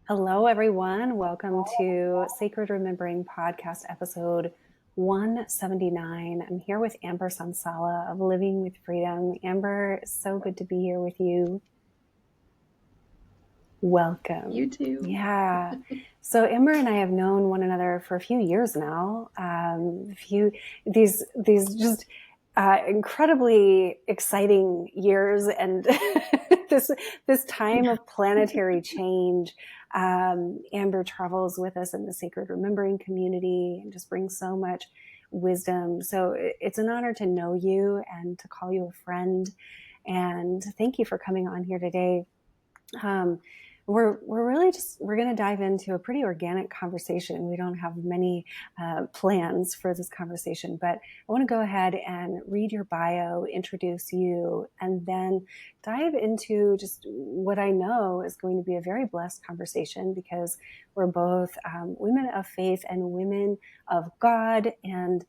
Hello, everyone. Welcome to Sacred Remembering Podcast episode 179. I'm here with Amber Sonsalla of Living with Freedom. Amber, so good to be here with you. Welcome. You too. Yeah. So Amber and I have known one another for a few years now. These just incredibly exciting years, and this time of planetary change. Amber travels with us in the Sacred Remembering community and just brings so much wisdom. So it's an honor to know you and to call you a friend. And thank you for coming on here today. Um, we're going to dive into a pretty organic conversation. We don't have many plans for this conversation, but I want to go ahead and read your bio, introduce you, and then dive into just what I know is going to be a very blessed conversation, because we're both women of faith and women of God, and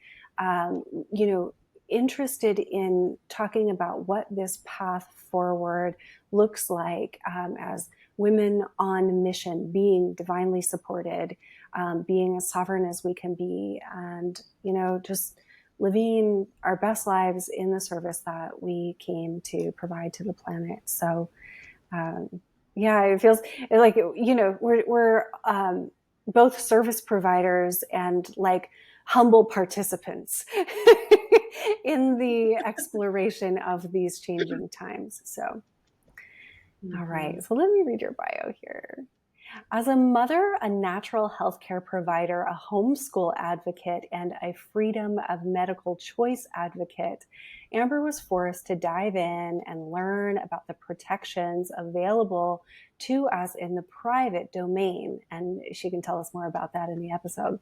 interested in talking about what this path forward looks like as women on mission, being divinely supported, being as sovereign as we can be, and just living our best lives in the service that we came to provide to the planet. So yeah, it feels like we're both service providers and like humble participants in the exploration of these changing times. So, all right. So let me read your bio here. As a mother, a natural healthcare provider, a homeschool advocate, and a freedom of medical choice advocate, Amber was forced to dive in and learn about the protections available to us in the private domain. And she can tell us more about that in the episode.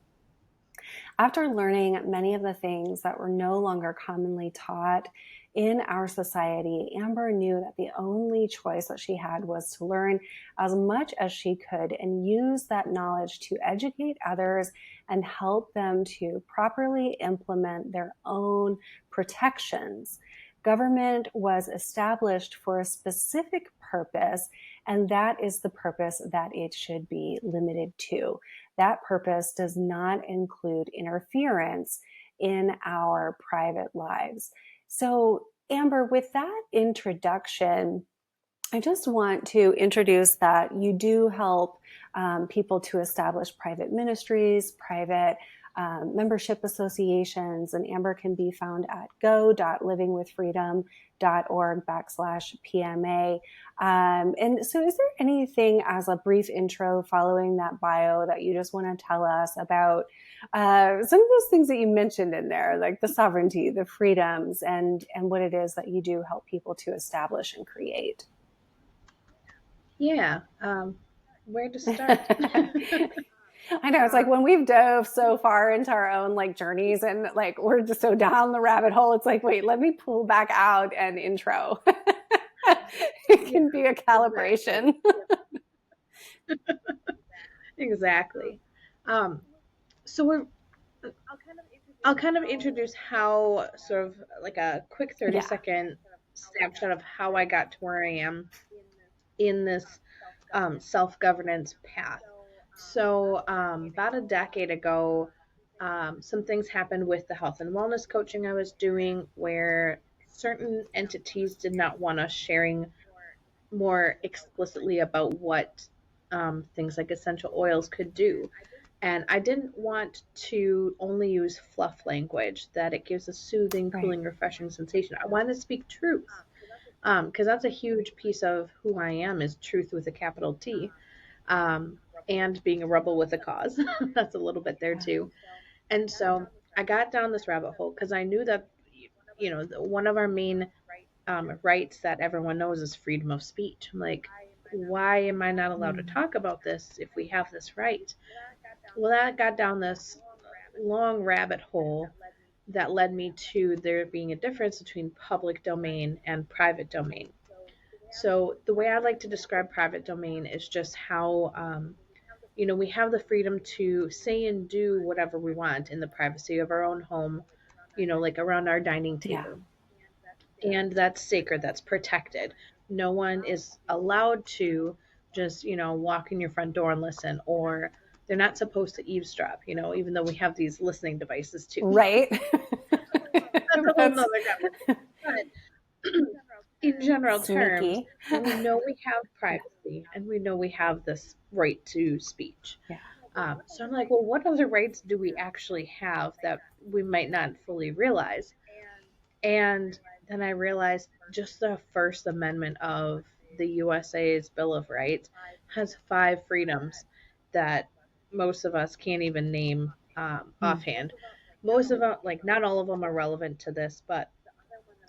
After learning many of the things that were no longer commonly taught in our society, Amber knew that the only choice that she had was to learn as much as she could and use that knowledge to educate others and help them to properly implement their own protections. Government was established for a specific purpose, and that is the purpose that it should be limited to. That purpose does not include interference in our private lives. So, Amber, with that introduction, I just want to introduce that you do help people to establish private ministries, private membership associations, and Amber can be found at go.livingwithfreedom.org/PMA. And so is there anything as a brief intro following that bio that you just want to tell us about some of those things that you mentioned in there, like the sovereignty, the freedoms, and what it is that you do help people to establish and create? Yeah. Where to start? I know, it's like when we've dove so far into our own like journeys and like we're just so down the rabbit hole, it's like, wait, let me pull back out and intro. It can be a calibration. Exactly. So I'll kind of introduce how, sort of like a quick 30-second snapshot of how I got to where I am in this self-governance path. So about a decade ago, some things happened with the health and wellness coaching I was doing, where certain entities did not want us sharing more explicitly about what things like essential oils could do. And I didn't want to only use fluff language, that it gives a soothing, cooling, refreshing sensation. I wanted to speak truth, because that's a huge piece of who I am, is truth with a capital T, and being a rebel with a cause. That's a little bit there too. And so I got down this rabbit hole because I knew that, one of our main rights that everyone knows is freedom of speech. I'm like, why am I not allowed to talk about this if we have this right? Well, that got down this long rabbit hole that led me to there being a difference between public domain and private domain. So the way I like to describe private domain is just how, we have the freedom to say and do whatever we want in the privacy of our own home, like around our dining table. And that's sacred, that's protected. No one is allowed to just, walk in your front door and listen, or they're not supposed to eavesdrop, even though we have these listening devices too. Right. That's a whole That's nother conversation. But in general terms, sneaky. we know we have privacy and we know we have this right to speech. Yeah. So I'm like, well, what other rights do we actually have that we might not fully realize? And then I realized just the First Amendment of the USA's Bill of Rights has five freedoms that most of us can't even name Mm. offhand. Most of them, like not all of them, are relevant to this, but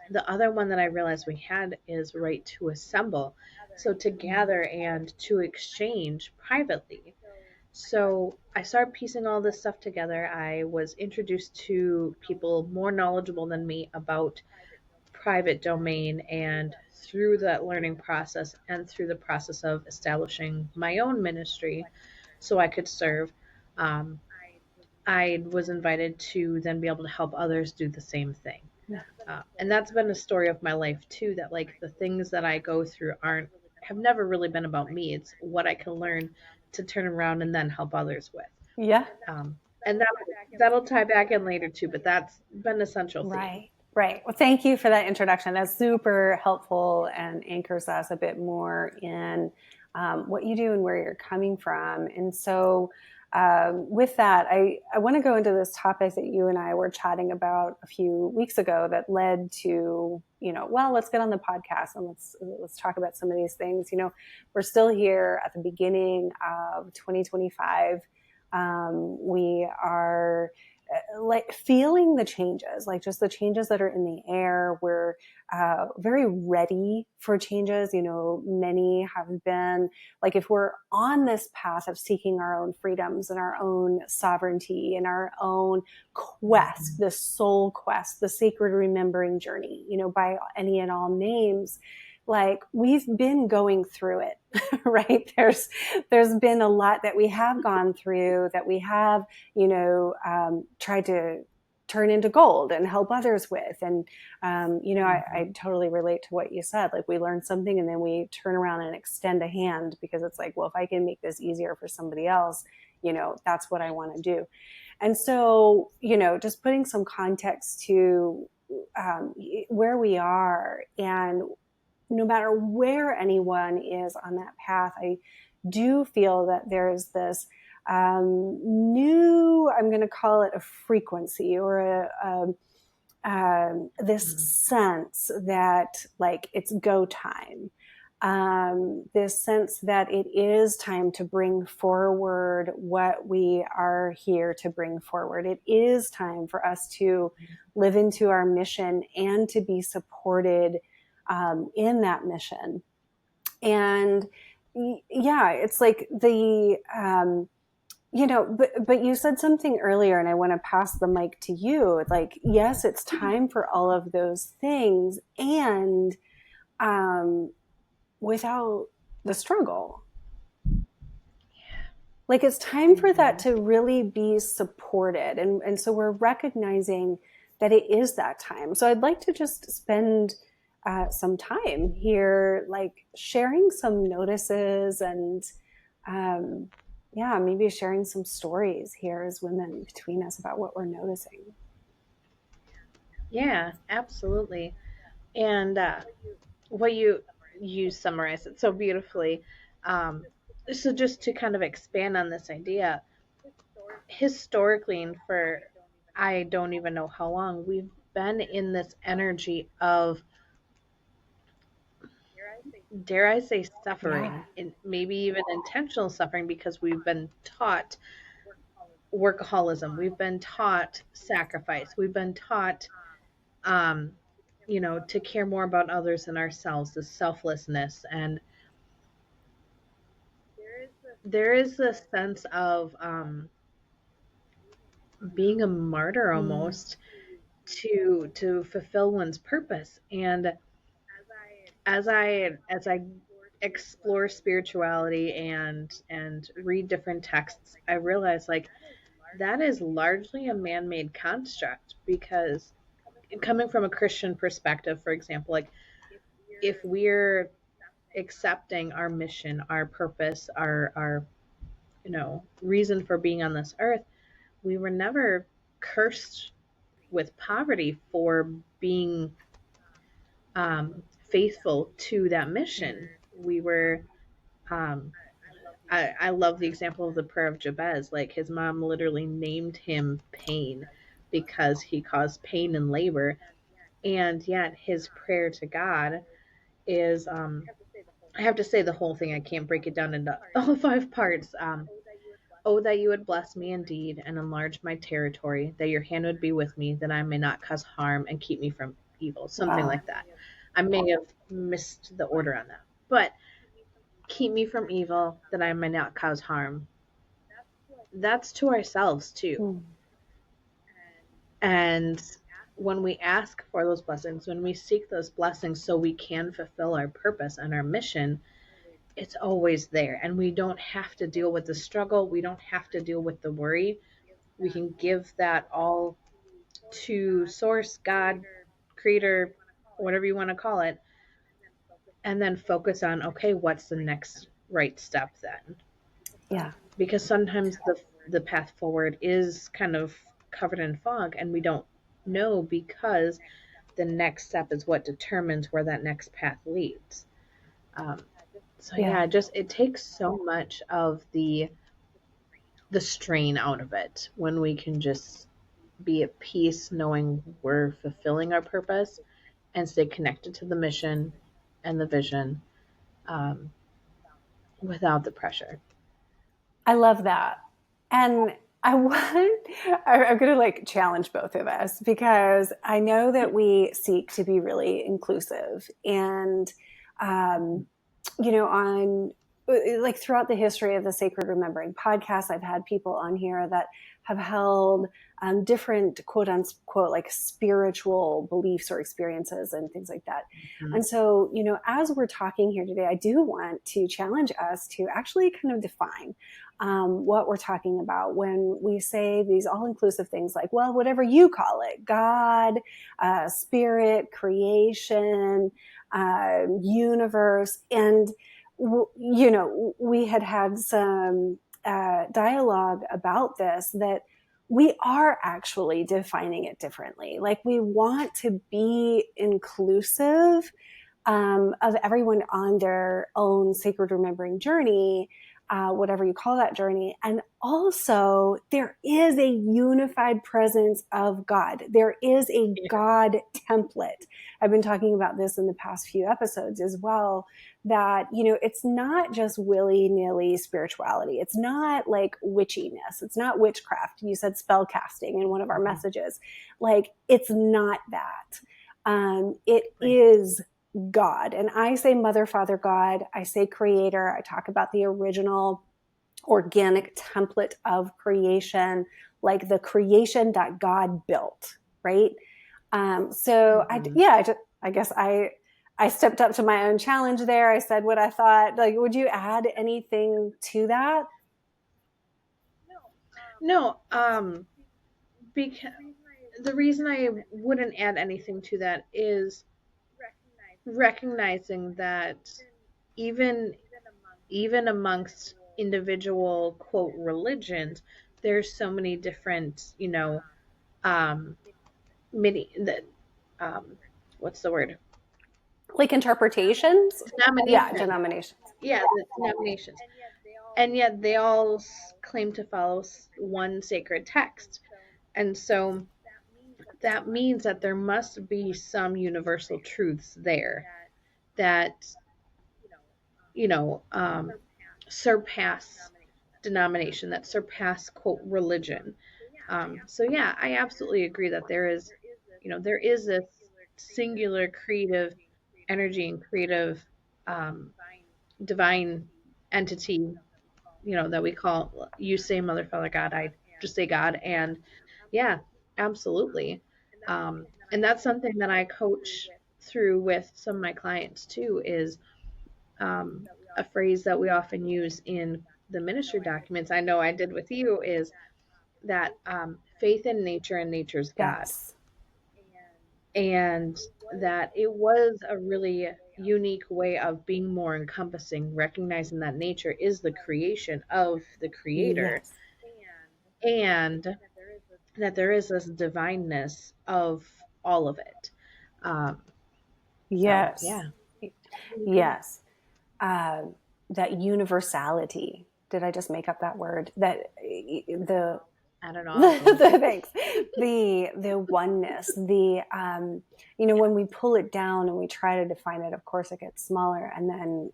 the other one that I realized we had is right to assemble. So to gather and to exchange privately. So I started piecing all this stuff together. I was introduced to people more knowledgeable than me about private domain, and through that learning process and through the process of establishing my own ministry so I could serve, um, I was invited to then be able to help others do the same thing. Yeah. And that's been a story of my life too, that like the things that I go through aren't have never really been about me. It's what I can learn to turn around and then help others with. Yeah. And that'll tie back in later too, but that's been an essential theme. Right. Right. Well, thank you for that introduction. That's super helpful and anchors us a bit more in what you do and where you're coming from. And so, with that, I want to go into this topic that you and I were chatting about a few weeks ago that led to, well, let's get on the podcast and let's talk about some of these things. We're still here at the beginning of 2025. We are like feeling the changes, like just the changes that are in the air. We're very ready for changes. Many have been like, if we're on this path of seeking our own freedoms and our own sovereignty and our own quest, the soul quest, the sacred remembering journey, by any and all names, like we've been going through it, right? There's been a lot that we have gone through, that we have, tried to turn into gold and help others with. And, I totally relate to what you said. Like we learn something and then we turn around and extend a hand because it's like, well, if I can make this easier for somebody else, that's what I want to do. And so, just putting some context to where we are, and no matter where anyone is on that path, I do feel that there's this new, I'm going to call it a frequency, or this sense that like it's go time. This sense that it is time to bring forward what we are here to bring forward. It is time for us to live into our mission and to be supported in that mission. And yeah, it's like but you said something earlier, and I want to pass the mic to you. Like, yes, it's time for all of those things, and without the struggle. Like, it's time for that to really be supported. And so we're recognizing that it is that time. So I'd like to just spend some time here, like sharing some notices and, maybe sharing some stories here as women between us about what we're noticing. Yeah, absolutely. And what you summarized it so beautifully. Um, so just to kind of expand on this idea, historically, and for I don't even know how long, we've been in this energy of, dare I say, Yeah. suffering, and maybe even intentional suffering, because we've been taught workaholism, we've been taught sacrifice, we've been taught, um, to care more about others than ourselves, the selflessness. And there is this sense of being a martyr Mm. almost to fulfill one's purpose. And as I explore spirituality and read different texts, I realize like that is largely a man-made construct, because coming from a Christian perspective, for example, like if we're accepting our mission, our purpose, our reason for being on this earth, we were never cursed with poverty for being faithful to that mission. We were, um, I love the example of the prayer of Jabez. Like his mom literally named him pain because he caused pain and labor. And yet his prayer to God is, I have to say the whole thing. I can't break it down into all five parts. Oh, that you would bless me indeed and enlarge my territory, that your hand would be with me, that I may not cause harm and keep me from evil. Something Wow. like that. I may have missed the order on that. But keep me from evil, that I may not cause harm. That's to ourselves too. Mm. And when we ask for those blessings, when we seek those blessings so we can fulfill our purpose and our mission, it's always there. And we don't have to deal with the struggle. We don't have to deal with the worry. We can give that all to source, God, creator, whatever you want to call it, and then focus on, okay, what's the next right step then? Yeah. Because sometimes the path forward is kind of covered in fog and we don't know because the next step is what determines where that next path leads. Um, so Yeah. yeah, just it takes so much of the strain out of it when we can just be at peace knowing we're fulfilling our purpose and stay connected to the mission and the vision, um, without the pressure. I love that. And I want, I'm going to like challenge both of us because I know that we seek to be really inclusive. And, um, on like throughout the history of the Sacred Remembering podcast, I've had people on here that have held different quote unquote like spiritual beliefs or experiences and things like that. Mm-hmm. And so, as we're talking here today, I do want to challenge us to actually kind of define what we're talking about when we say these all inclusive things like, well, whatever you call it, God, spirit, creation, universe. And, we had some dialogue about this that we are actually defining it differently. Like we want to be inclusive of everyone on their own sacred remembering journey, whatever you call that journey. And also, there is a unified presence of God. There is a God template. I've been talking about this in the past few episodes as well, that, it's not just willy-nilly spirituality. It's not like witchiness. It's not witchcraft. You said spell casting in one of our messages. Like, it's not that. It is God. And I say Mother, Father, God. I say Creator. I talk about the original organic template of creation, like the creation that God built, right? So Mm-hmm. I guess I stepped up to my own challenge there. I said what I thought. Like, would you add anything to that? No, because the reason I wouldn't add anything to that is recognizing that even even amongst individual quote religions, there's so many different, um, many that what's the word? Like interpretations? Yeah, Denominations. denominations. Yeah, the denominations, and yet they all claim to follow one sacred text, and so that means that there must be some universal truths there that you know um, surpass denomination, that surpass quote religion. So yeah, I absolutely agree that there is this singular creative energy and creative, um, divine entity, that we call, you say Mother, Father, God, I just say God. And yeah, absolutely. And that's something that I coach through with some of my clients too, is a phrase that we often use in the ministry documents. I know I did with you, is that faith in nature and nature's God. Yes. And that it was a really unique way of being more encompassing, recognizing that nature is the creation of the creator, Yes. and that there is this divineness of all of it. Um, so Yes. yeah, Yes. uh, that universality. Did I just make up that word? That the I don't know. I was going to. the thanks, the oneness, the when we pull it down and we try to define it, of course it gets smaller, and then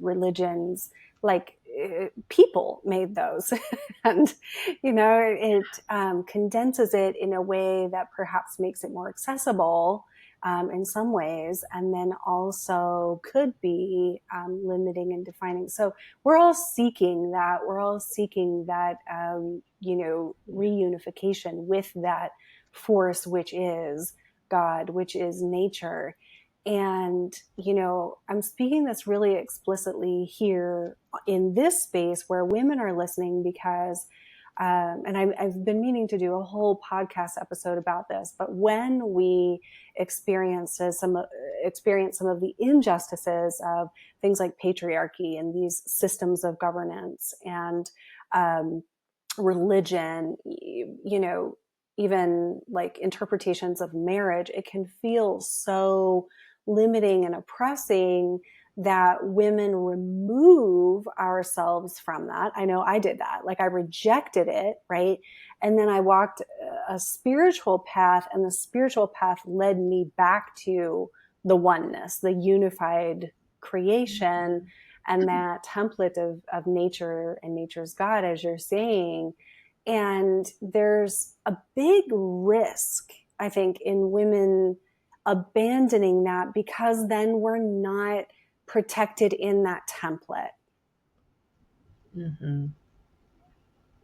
religions like people made those, and it condenses it in a way that perhaps makes it more accessible in some ways, and then also could be limiting and defining. So we're all seeking that. We're all seeking that, reunification with that force, which is God, which is nature. And, I'm speaking this really explicitly here in this space where women are listening because and I've been meaning to do a whole podcast episode about this, but when we experience some of the injustices of things like patriarchy and these systems of governance and um, religion, even like interpretations of marriage, it can feel so limiting and oppressing that women remove ourselves from that. I know I did that. Like I rejected it, right? And then I walked a spiritual path, and the spiritual path led me back to the oneness, the unified creation, and that template of nature and nature's God, as you're saying. And there's a big risk, I think, in women abandoning that, because then we're not protected in that template. Mm-hmm.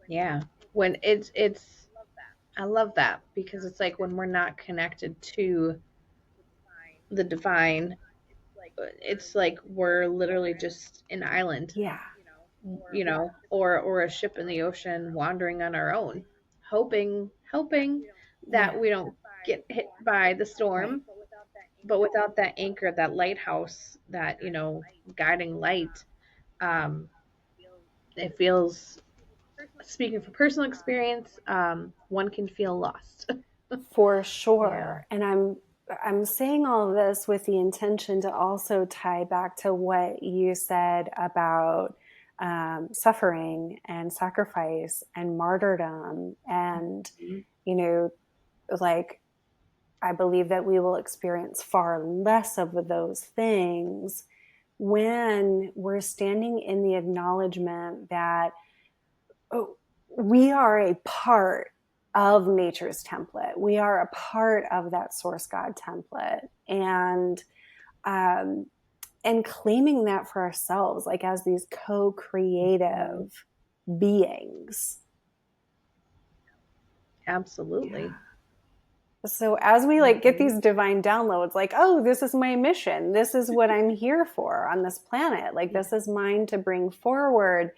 Yeah, when it's I love that because it's like when we're not connected to the divine, it's like we're literally just an island, Yeah. or a ship in the ocean wandering on our own, hoping Yeah. that we don't get hit by the Right. storm, but without that anchor, that lighthouse, that guiding light, um, it feels. Speaking from personal experience, one can feel lost. For Yeah. sure. And I'm saying all of this with the intention to also tie back to what you said about suffering and sacrifice and martyrdom. And, Mhm. you know, like, I believe that we will experience far less of those things when we're standing in the acknowledgement that, oh, we are a part of nature's template. We are a part of that source God template, um, and claiming that for ourselves, like as these co-creative beings. Yeah. Absolutely. So as we like get Hmm. these divine downloads, like, oh, this is my mission. This is what I'm here for on this planet. Like, this is mine to bring forward.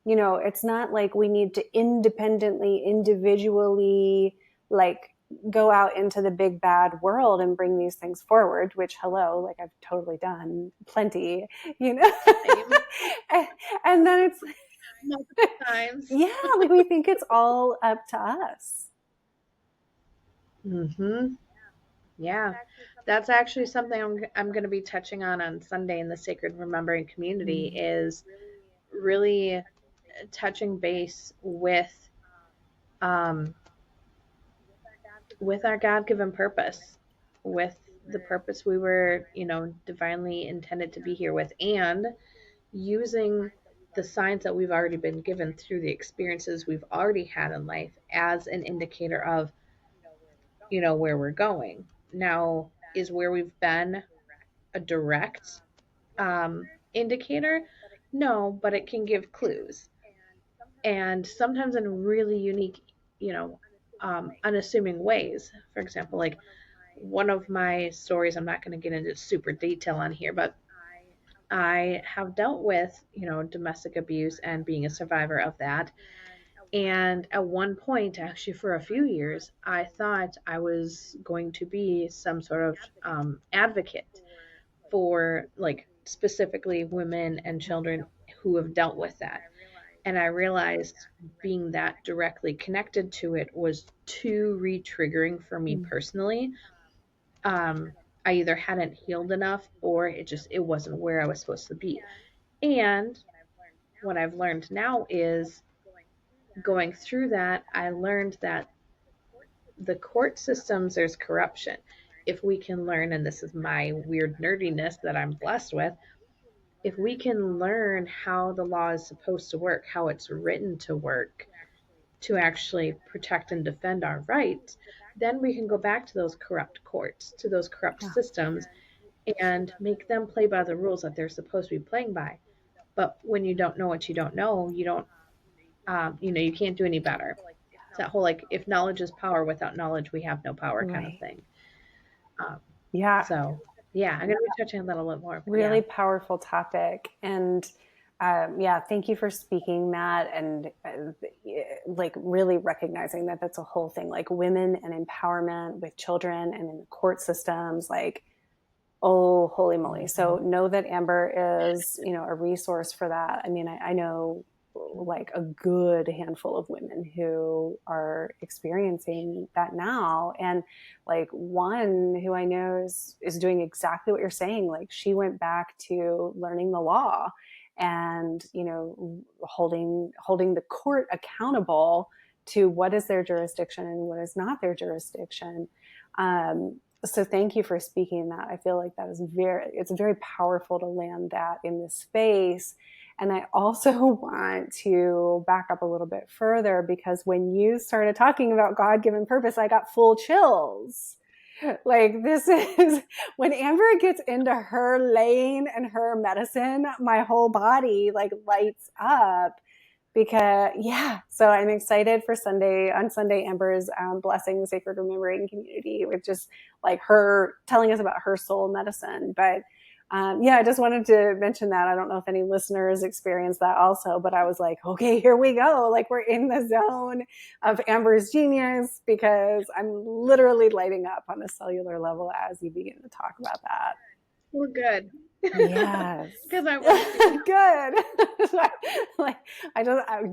It's not like we need to independently, individually, like go out into the big bad world and bring these things forward, which, hello, like I've totally done plenty, you know? Same. And then it's, Multiple times. yeah, like we think it's all up to us. Hmm. Yeah, that's actually something I'm going to be touching on Sunday in the Sacred Remembering community, Mm. is really touching base um, with our God-given purpose, with the purpose we were, divinely intended to be here with, and using the signs that we've already been given through the experiences we've already had in life as an indicator of, where we're going. Now, is where we've been a direct indicator? No, but it can give clues. And sometimes in really unique, unassuming ways. For example, like one of my stories, I'm not going to get into super detail on here, but I have dealt with, domestic abuse and being a survivor of that. And at one point, actually, for a few years, I thought I was going to be some sort of advocate for like specifically women and children who have dealt with that. And I realized being that directly connected to it was too re-triggering for me Mm. personally. I either hadn't healed enough or it wasn't where I was supposed to be. And what I've learned now is going through that, I learned that the court systems, there's corruption. If we can learn, and this is my weird nerdiness that I'm blessed with, if we can learn how the law is supposed to work, how it's written to work, to actually protect and defend our rights, then we can go back to those corrupt courts, to those corrupt Yeah. systems, and make them play by the rules that they're supposed to be playing by. But when you don't know what you don't know, you don't, you can't do any better. It's that whole like, if knowledge is power, without knowledge, we have no power kind of Right. thing. Um, Yeah. so, yeah, I'm going to be touching on that a little more. But yeah. Really powerful topic. And yeah, thank you for speaking, Matt, and like really recognizing that that's a whole thing, like women and empowerment with children and in the court systems, like, oh, holy moly. So know that Amber is, a resource for that. I mean, I know like a good handful of women who are experiencing that now. And like one who I know is doing exactly what you're saying. Like she went back to learning the law and, holding the court accountable to what is their jurisdiction and what is not their jurisdiction. So thank you for speaking that. I feel like it's very powerful to land that in this space. And I also want to back up a little bit further because when you started talking about God-given purpose, I got full chills. Like this is when Amber gets into her lane and her medicine, my whole body like lights up because so I'm excited for on Sunday, Amber's blessing the sacred remembering community with just like her telling us about her soul medicine. But I just wanted to mention that. I don't know if any listeners experienced that also, but I was like, okay, here we go. Like we're in the zone of Amber's genius because I'm literally lighting up on a cellular level as you begin to talk about that. We're good. Yes. Because I was good. Like,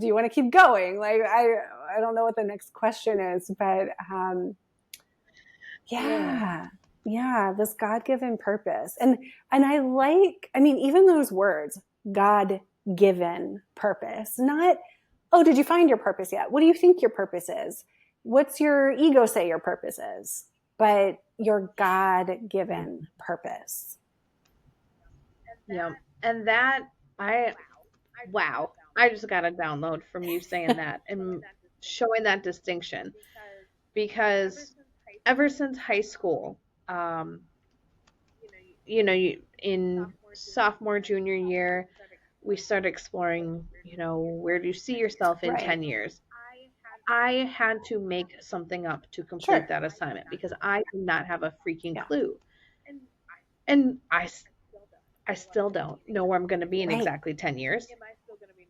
do you want to keep going? Like, I don't know what the next question is, but this God-given purpose. And I mean, even those words, God-given purpose, not, oh, did you find your purpose yet? What do you think your purpose is? What's your ego say your purpose is? But your God-given purpose. Yeah. And that, wow, I just got a download from you saying that and showing that distinction because ever since high school, um, in sophomore, junior year, we started exploring, where do you see yourself in Right. 10 years? I had to make something up to complete Sure. that assignment because I did not have a freaking Yeah. clue. And I still don't know where I'm going to be in Right. exactly 10 years.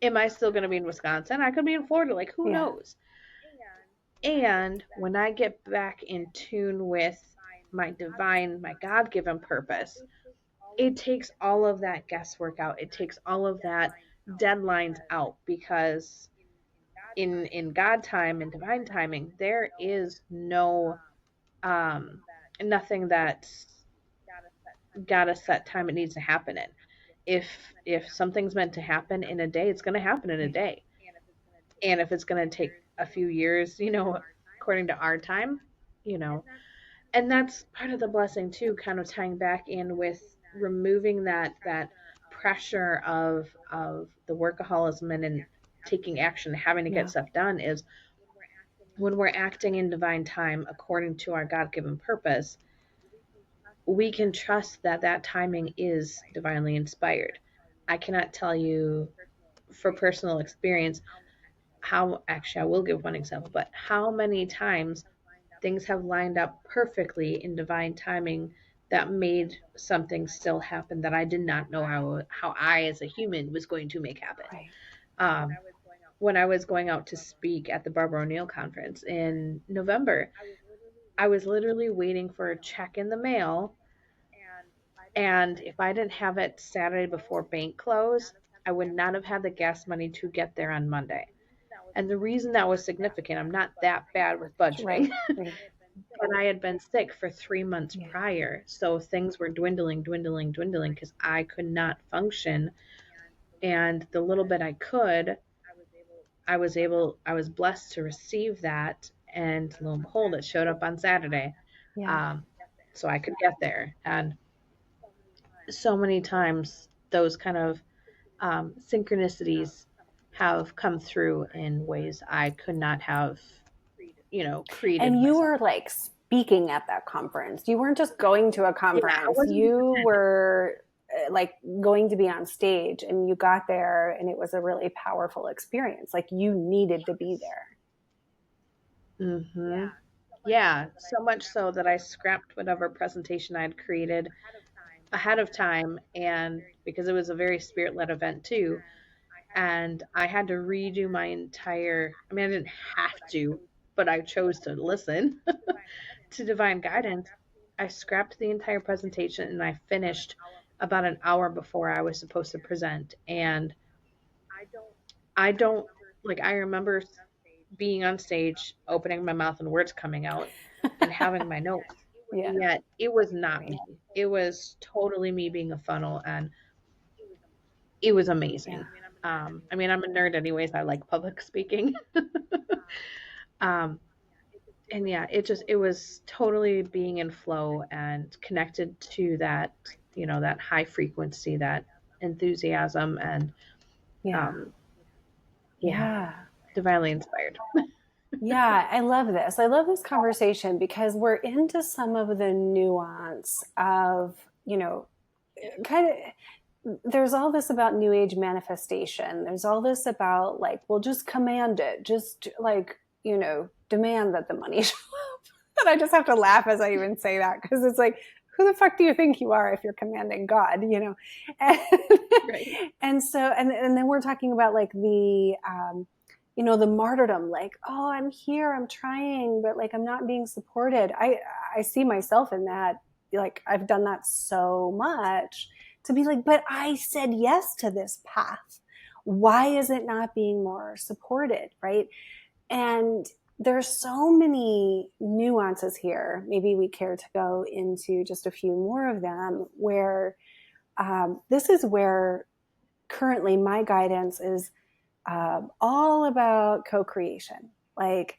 Am I still going to be in Wisconsin? I could be in Florida. Like, who knows? And when I get back in tune with my God-given purpose, it takes all of that guesswork out. It takes all of that deadlines out because in God time and divine timing, there is no nothing that's got a set time it needs to happen in. If something's meant to happen in a day, it's going to happen in a day. And if it's going to take a few years, according to our time, and that's part of the blessing too, kind of tying back in with removing that pressure of the workaholism and taking action, having to get stuff done is when we're acting in divine time according to our God-given purpose, we can trust that that timing is divinely inspired. I cannot tell you for personal experience how, actually I will give one example, but how many times things have lined up perfectly in divine timing that made something still happen that I did not know how I as a human was going to make happen. Right. When I was going out to speak at the Barbara O'Neill conference in November, I was literally waiting for a check in the mail And if I didn't have it Saturday before bank close, I would not have had the gas money to get there on Monday. And the reason that was significant, I'm not that bad with budgeting, Right. Right. but I had been sick for 3 months Yeah. prior. So things were dwindling, dwindling, dwindling because I could not function. And the little bit I could, I was blessed to receive that. And lo and behold, it showed up on Saturday. Yeah. Um, so I could get there. And so many times those kind of synchronicities have come through in ways I could not have, created And you myself. were like speaking at that conference. You weren't just going to a Yeah, I conference. wasn't just You attending. were like going to be on stage, and you got there and it was a really powerful experience. Like you needed to be there. Hmm. Yeah, so much so that I scrapped whatever presentation I had created ahead of time, and because it was a very spirit led event too, and I had to redo my entire, I mean, I didn't have to, but I chose to listen to divine guidance. I scrapped the entire presentation and I finished about an hour before I was supposed to present. And I don't, like, I remember being on stage, opening my mouth and words coming out and having my notes. Yeah. And yet it was not Right. me. It was totally me being a funnel, and it was Yeah. amazing. I mean, I'm a nerd anyways. I like public speaking. um, and yeah, it was totally being in flow and connected to that, that high frequency, that enthusiasm, and Yeah. um, yeah, Yeah. divinely inspired. Yeah, I love this. I love this conversation because we're into some of the nuance of, kind of, there's all this about new age manifestation. There's all this about like, well, just command it, just like, demand that the money show up. And I just have to laugh as I even say that because it's like, who the fuck do you think you are if you're commanding God? And, Right. and so, and then we're talking about like the martyrdom, like, oh, I'm here, I'm trying, but like I'm not being supported. I see myself in that. Like I've done that so much to be like, but I said yes to this path. Why is it not being more supported? Right. And there's so many nuances here. Maybe we care to go into just a few more of them where this is where currently my guidance is all about co-creation. Like,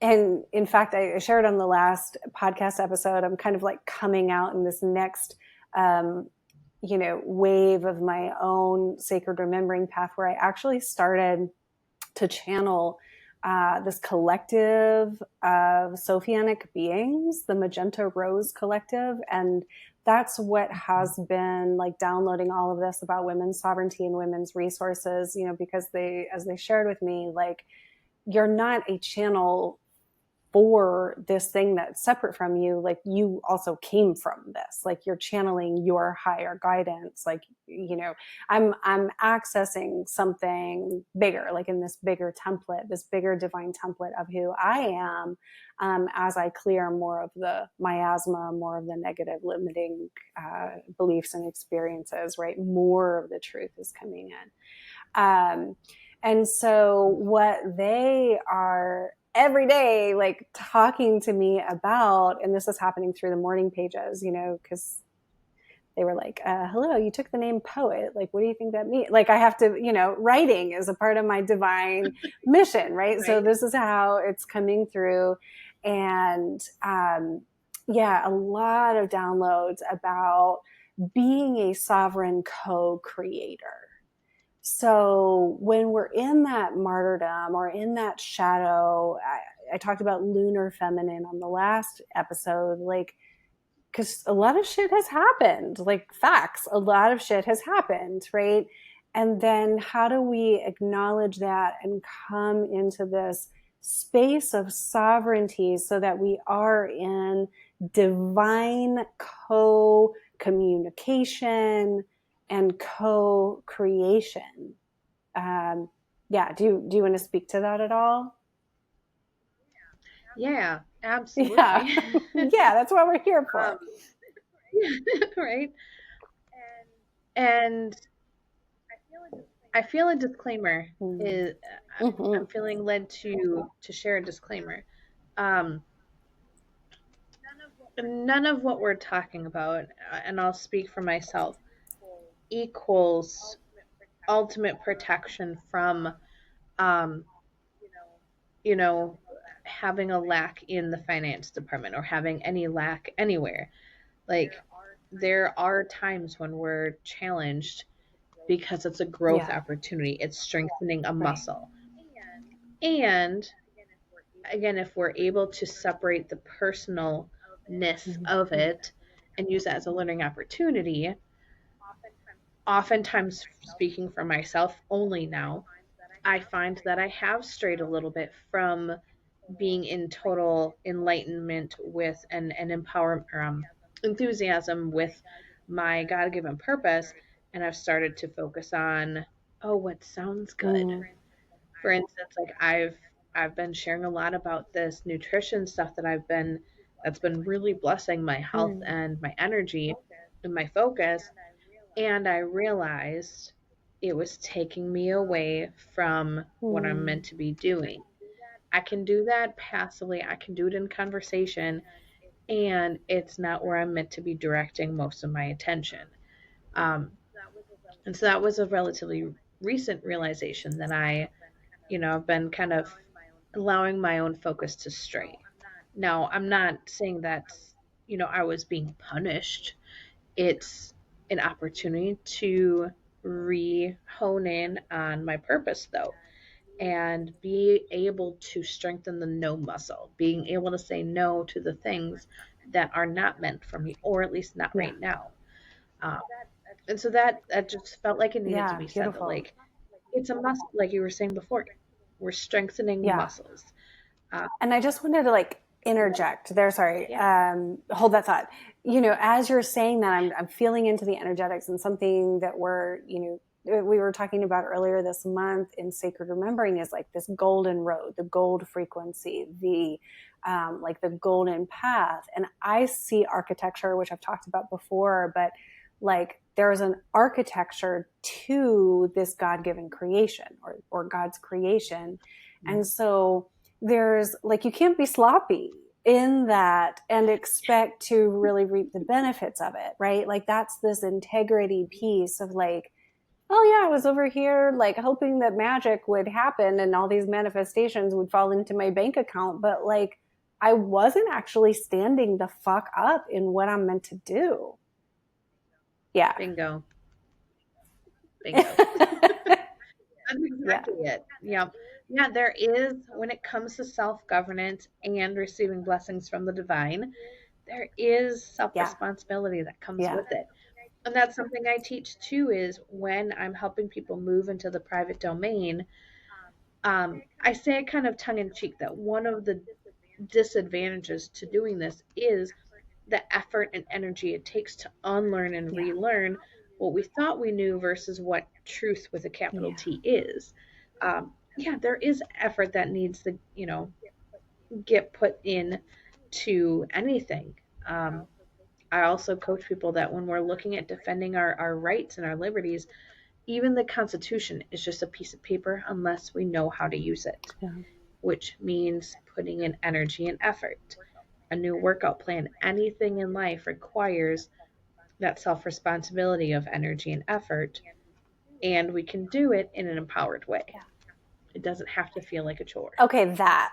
and in fact, I shared on the last podcast episode, I'm kind of like coming out in this next, wave of my own sacred remembering path where I actually started to channel this collective of Sophianic beings, the Magenta Rose Collective. And that's what has been like downloading all of this about women's sovereignty and women's resources, because as they shared with me, like, you're not a channel for this thing that's separate from you. Like you also came from this, like you're channeling your higher guidance. Like, I'm accessing something bigger, like in this bigger template, this bigger divine template of who I am, as I clear more of the miasma, more of the negative limiting beliefs and experiences, right? More of the truth is coming in. And so what they are every day, like talking to me about, and this is happening through the morning pages, because they were like, hello, you took the name poet. Like, what do you think that means? Like, I have to, writing is a part of my divine mission, right? So Right. this is how it's coming through. And yeah, a lot of downloads about being a sovereign co-creator. So when we're in that martyrdom or in that shadow, I talked about lunar feminine on the last episode, like, because a lot of shit has happened, like facts, a lot of shit has happened, right? And then how do we acknowledge that and come into this space of sovereignty so that we are in divine co communication and co creation? Yeah, do you want to speak to that at all? Yeah, Yeah, absolutely. yeah, that's what we're here um, for. right. And I feel a disclaimer is Mm-hmm. I'm feeling led to share a disclaimer. Um, None of what we're talking about, and I'll speak for myself, equals ultimate protection from, um, you know, having a lack in the finance department or having any lack anywhere. Like, there are times when we're challenged because it's a growth Yeah. opportunity, it's strengthening a Right. muscle. And again, if we're able to separate the personalness of Mm-hmm. it and use that as a learning opportunity, oftentimes, speaking for myself only now, I find that I have strayed a little bit from being in total enlightenment with and empower enthusiasm with my God given purpose, and I've started to focus on, oh, what sounds good. Mm. For instance, like I've been sharing a lot about this nutrition stuff that's been really blessing my health Mm. and my energy and my focus, and I realized it was taking me away from what I'm Mm. meant to be doing. I can do that passively, I can do it in conversation, and it's not where I'm meant to be directing most of my attention. Um, and so that was a relatively recent realization that I've been kind of allowing my own focus to stray. Now, I'm not saying that, I was being punished. It's an opportunity to re hone in on my purpose, though, and be able to strengthen the no muscle, being able to say no to the things that are not meant for me, or at least not Yeah. right now. Um, and so that just felt like it needed to Yeah. be said, that Beautiful. like it's a muscle, like you were saying before, we're strengthening Yeah. muscles. Uh, And I just wanted to like interject there. Sorry. yeah, Hold that thought. As you're saying that, I'm feeling into the energetics and something that we were talking about earlier this month in Sacred Remembering is like this golden road, the gold frequency, like the golden path. And I see architecture, which I've talked about before, but like there's an architecture to this God-given creation or God's creation. And so there's like, you can't be sloppy in that and expect to really reap the benefits of it, right? Like that's this integrity piece of like, oh yeah, I was over here like hoping that magic would happen and all these manifestations would fall into my bank account, but like I wasn't actually standing the fuck up in what I'm meant to do. Yeah. bingo, bingo. That's Yeah. exactly it. Yeah. Yeah, there is, when it comes to self governance and receiving blessings from the divine, there is self Yeah. responsibility that comes Yeah. with it. And that's something I teach too, is when I'm helping people move into the private domain, I say it kind of tongue in cheek that one of the disadvantages to doing this is the effort and energy it takes to unlearn and Yeah. relearn what we thought we knew versus what truth with a capital Yeah. T is. Yeah, there is effort that needs to, get put in to anything. Um, I also coach people that when we're looking at defending our rights and our liberties, even the Constitution is just a piece of paper unless we know how to use it, Yeah. which means putting in energy and effort. A new workout plan, anything in life requires that self responsibility of energy and effort, and we can do it in an empowered way. Yeah. It doesn't have to feel like a chore. Okay, that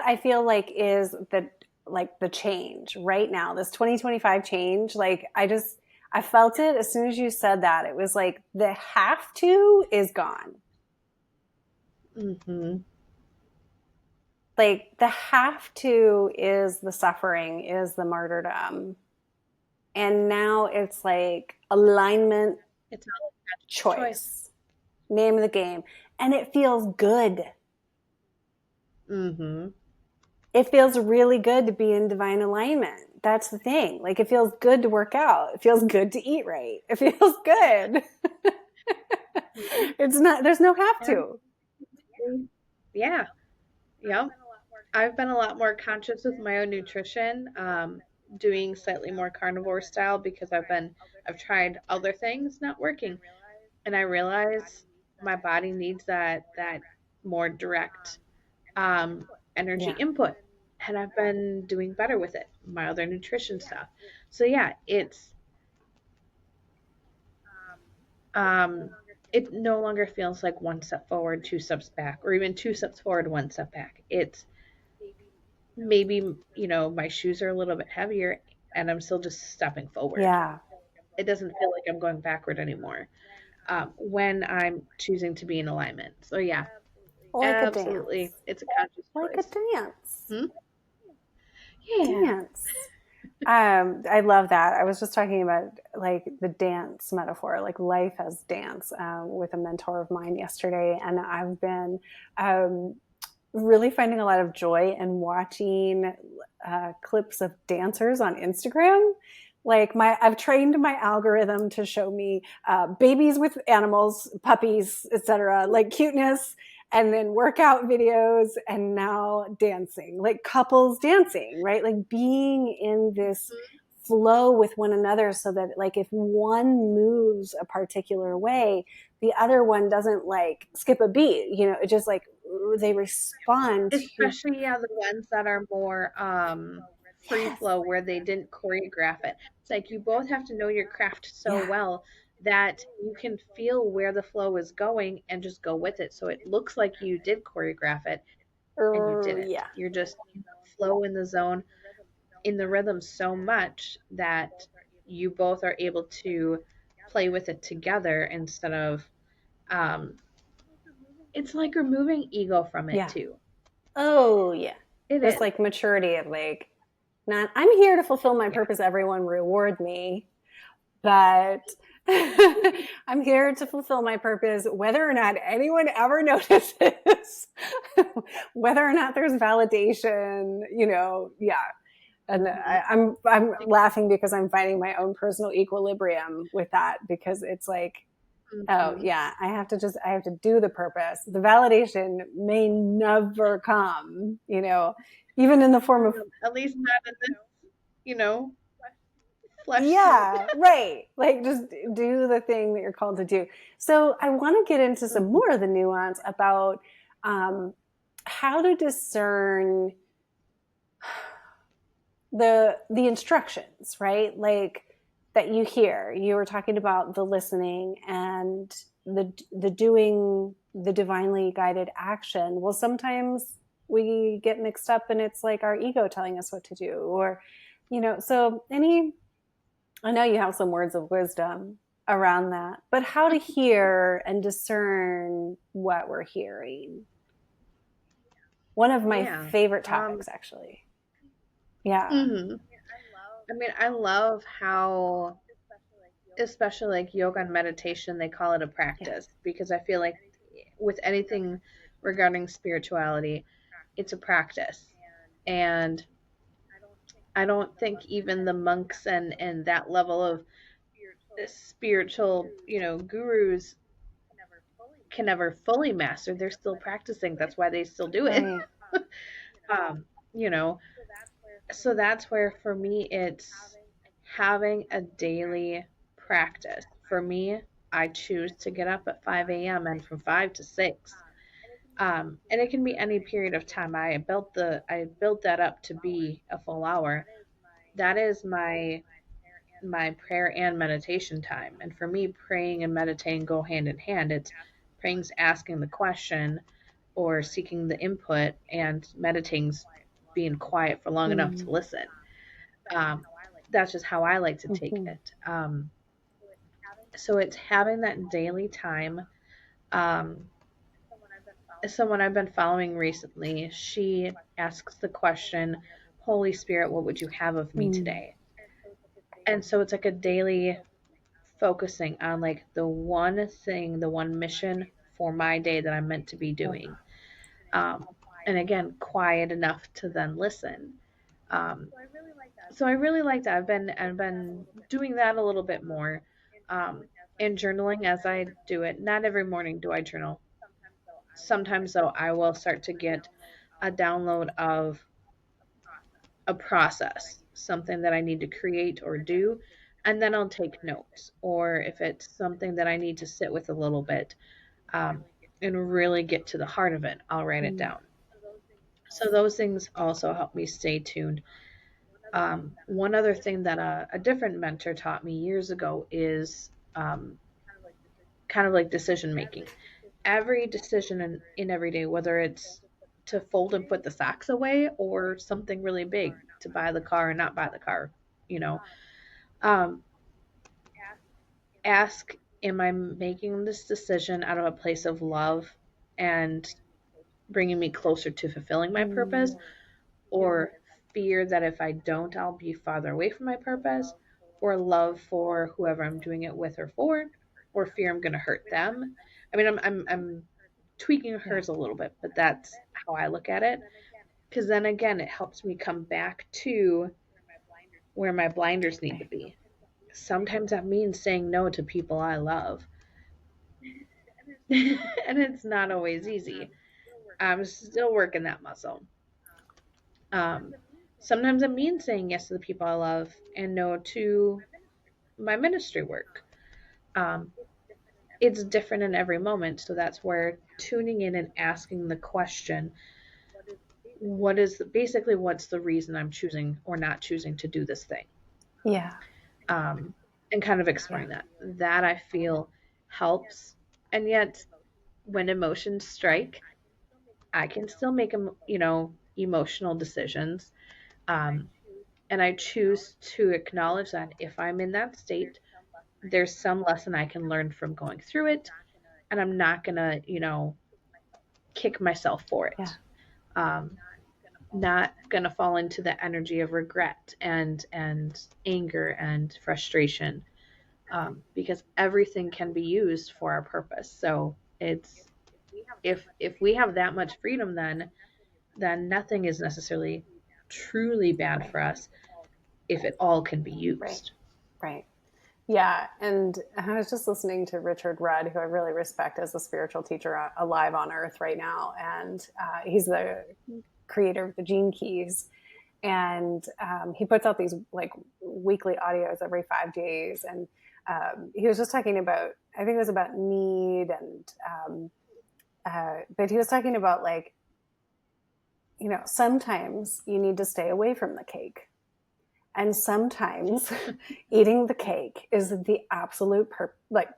I feel like is the change right now, this 2025 change. Like I felt it as soon as you said that. It was like the have to is gone. Mm-hmm. Like the have to is the suffering, is the martyrdom. And now it's like alignment, It's all a choice. choice, name of the game. And it feels good. Mm-hmm. It feels really good to be in divine alignment. That's the thing. Like it feels good to work out. It feels good to eat right. It feels good. It's not, there's no have to. Yeah. Yeah. I've been a lot more conscious with my own nutrition. doing slightly more carnivore style because I've tried other things not working, and I realize my body needs that more direct energy Yeah. input, and I've been doing better with it. My other nutrition stuff. So yeah, um, it no longer feels like one step forward, two steps back, or even two steps forward, one step back. It's maybe, my shoes are a little bit heavier and I'm still just stepping forward. Yeah. It doesn't feel like I'm going backward anymore when I'm choosing to be in alignment. So, yeah, Like a absolutely. dance. It's a conscious Like a choice. dance. Hmm? Yeah. Dance. I love that. I was just talking about like the dance metaphor, like life as dance, with a mentor of mine yesterday, and I've been um, really finding a lot of joy in watching clips of dancers on Instagram. Like I've trained my algorithm to show me babies with animals, puppies, etc., like cuteness, and then workout videos, and now dancing, like couples dancing, right? Like being in this flow with one another, so that like if one moves a particular way, the other one doesn't like skip a beat. It just like they respond to. Especially, yeah, the ones that are more free Yes. flow where they didn't choreograph it. It's like you both have to know your craft so Yeah. well that you can feel where the flow is going and just go with it. So it looks like you did choreograph it and you didn't. Yeah. You're just flow in the zone, in the rhythm so much that you both are able to play with it together instead of um it's like removing ego from it Yeah. too. Oh yeah. It Just is. like maturity of like, not I'm here to fulfill my Yeah. purpose, everyone reward me, but I'm here to fulfill my purpose whether or not anyone ever notices, whether or not there's validation, yeah. And Mhm. I'm laughing because I'm finding my own personal equilibrium with that, because it's like, oh Mhm. yeah, I have to do the purpose. The validation may never come, even in the form of, At least not in this, you know, flesh suit. yeah, right. Like just do the thing that you're called to do. So I want to get into some Mhm. more of the nuance about um, how to discern the instructions, right? Like that you hear. You were talking about the listening and the doing the divinely guided action. Well, sometimes we get mixed up and it's like our ego telling us what to do, or so any I know you have some words of wisdom around that, but how to hear and discern what we're hearing. One of my Yeah. favorite Um, topics, actually. Yeah. mhm. I mean, I love how, especially like yoga and meditation, they call it a Yeah. practice because I feel like with anything regarding spirituality, it's a practice. And I don't think even the monks and that level of spiritual, gurus can never fully master. They're still practicing. That's why they still do it. Right. um, you know, so that's where for me it's having a daily practice. For me, I choose to get up at 5 a.m. and from 5 to 6. And it can be any period of time. I built that up to be a full hour. That is my prayer and meditation time. And for me, praying and meditating go hand in hand. It's praying's asking the question or seeking the input, and meditating's being quiet for long enough Mm. to listen. Um, that's just how I like to take Mm-hmm. it. So it's having that daily time. Um, Someone I've been following recently, she asks the question, Holy Spirit, what would you have of me Mm. today? And so it's like a daily focusing on like the one thing, the one mission for my day that I'm meant to be Love doing. that. Um, and again, quiet enough to then listen. Um, so I really like that. I've been doing that a little bit more. And journaling as I do it. Not every morning do I journal. Sometimes though I will start to get a download of a process. something that I need to create or do, and then I'll take notes. Or if it's something that I need to sit with a little bit, um, and really get to the heart of it, I'll write it Mm. down. So those things also help me stay tuned. One other thing that a different mentor taught me years ago is kind of like decision making. Every decision in every day, whether it's to fold and put the socks away or something really big to buy the car or not buy the car, you know, um, ask, am I making this decision out of a place of love and bringing me closer to fulfilling my purpose, Mm. or fear that if I don't, I'll be farther away from my purpose, or love for whoever I'm doing it with or fear I'm going to hurt them? I mean, I'm tweaking Yeah. hers a little bit, but that's how I look at it. Because then again, it helps me come back to where my blinders need to Right. be. Sometimes that means saying no to people I love. And it's not always easy. I'm still working that muscle. Um, Sometimes it means saying yes to the people I love and no to my ministry work. Um, it's different in every moment. So that's where tuning in and asking the question, what is basically what's the reason I'm choosing or not choosing to do this thing? Yeah. um, and kind of Yeah. exploring that. That I feel helps. And yet, when emotions strike, I can still make emotional decisions. Um, and I choose to acknowledge that if I'm in that state, there's some lesson I can learn from going through it, and I'm not gonna, kick myself for Yeah. it. Um, not gonna fall into the energy of regret and anger and frustration, because everything can be used for our purpose. So it's if we have that much freedom, then nothing is necessarily truly bad Right. for us if it all can be Right. used. Right. Yeah, and I was just listening to Richard Rudd, who I really respect as a spiritual teacher alive on earth right now, and he's the creator of the Gene Keys, and he puts out these like weekly audios every 5 days, and he was just talking about, I think it was about need, and but he was talking about like, sometimes you need to stay away from the cake. And sometimes eating the cake is the absolute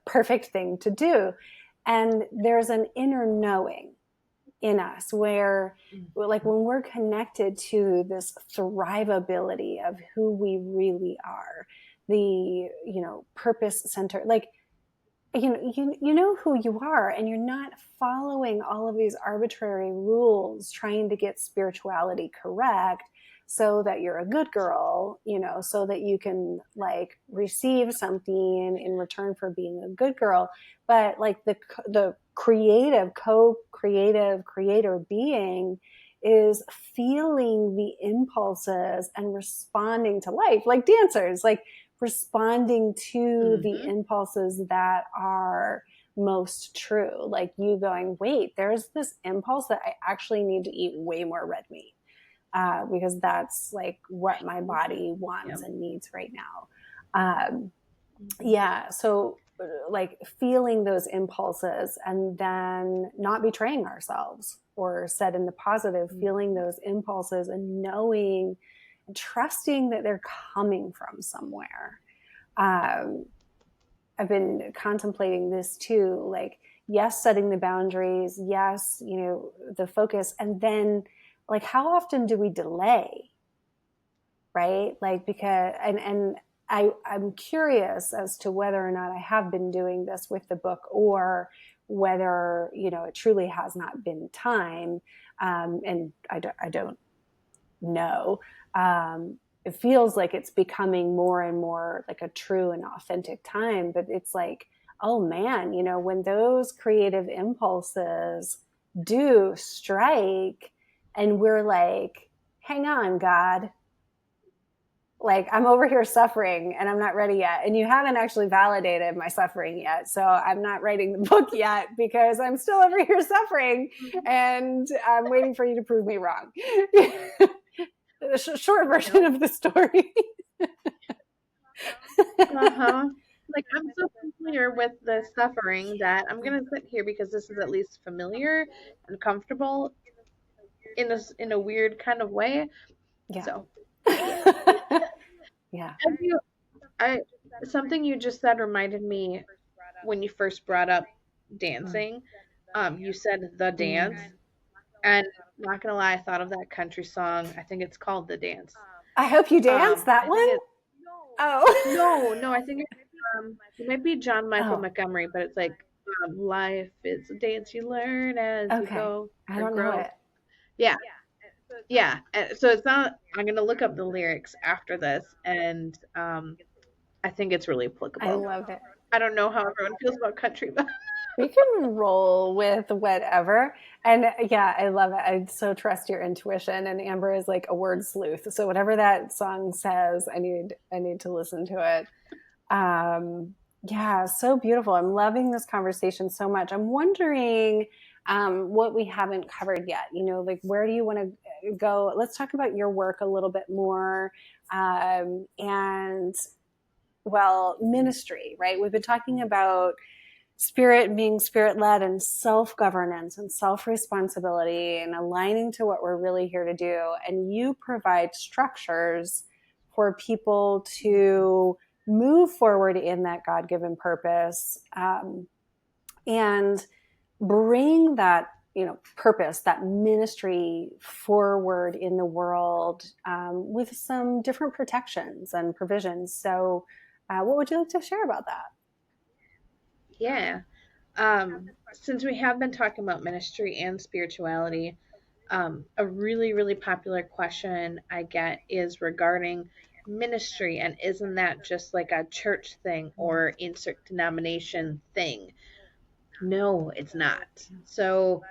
perfect thing to do. And there's an inner knowing in us where, like, when we're connected to this thrivability of who we really are, the, purpose center, like, you know who you are, and you're not following all of these arbitrary rules trying to get spirituality correct so that you're a good girl, so that you can like receive something in return for being a good girl. But like the creative co-creative creator being is feeling the impulses and responding to life like dancers, like responding to the Mm-hmm. impulses that are most true. Like you going, wait, there's this impulse that I actually need to eat way more red meat, because that's like what my body wants Yep. and needs right now. Yeah. So, like feeling those impulses and then not betraying ourselves, or said in the positive, feeling those impulses and knowing and trusting that they're coming from somewhere. um, I've been contemplating this too. Like, yes, setting the boundaries, yes, the focus, and then like how often do we delay, right? Like, because and I'm curious as to whether or not I have been doing this with the book, or whether it truly has not been time. And I don't know. It feels like it's becoming more and more like a true and authentic time, but it's like, oh man, when those creative impulses do strike, and we're like, hang on, God, like I'm over here suffering and I'm not ready yet. And you haven't actually validated my suffering yet. So I'm not writing the book yet because I'm still over here suffering and I'm waiting for you to prove me wrong. short version of the story. Uh-huh. Like, I'm so familiar with the suffering that I'm gonna sit here because this is at least familiar and comfortable in a weird kind of way. Yeah. So, yeah. Yeah. Have you I something you just said reminded me when you first brought up dancing. You said the dance, Mm. and not gonna lie, I thought of that country song. I think it's called The Dance. I hope you dance that I one. think it's Oh. no, I think it might be John Michael Oh. Montgomery, but it's like life is a dance you learn as you Okay. go I or don't know grow. it. Yeah, yeah. So it's not. I'm gonna look up the lyrics after this, and I think it's really I applicable. love it. I don't know how everyone feels about country, but We can roll with whatever. And yeah, I love it. I so trust your intuition. And Amber is like a word sleuth. So whatever that song says, I need to listen to it. Yeah, so beautiful. I'm loving this conversation so much. I'm wondering what we haven't covered yet. Like where do you want to go? Let's talk about your work a little bit more. And well, ministry, right? We've been talking about spirit being spirit led and self governance and self responsibility and aligning to what we're really here to do. And you provide structures for people to move forward in that God given purpose, and bring that purpose, that ministry forward in the world, with some different protections and provisions. So what would you like to share about that? yeah. Since we have been talking about ministry and spirituality, a really, really popular question I get is regarding ministry, and isn't that just like a church thing or insert denomination thing? No, it's not. So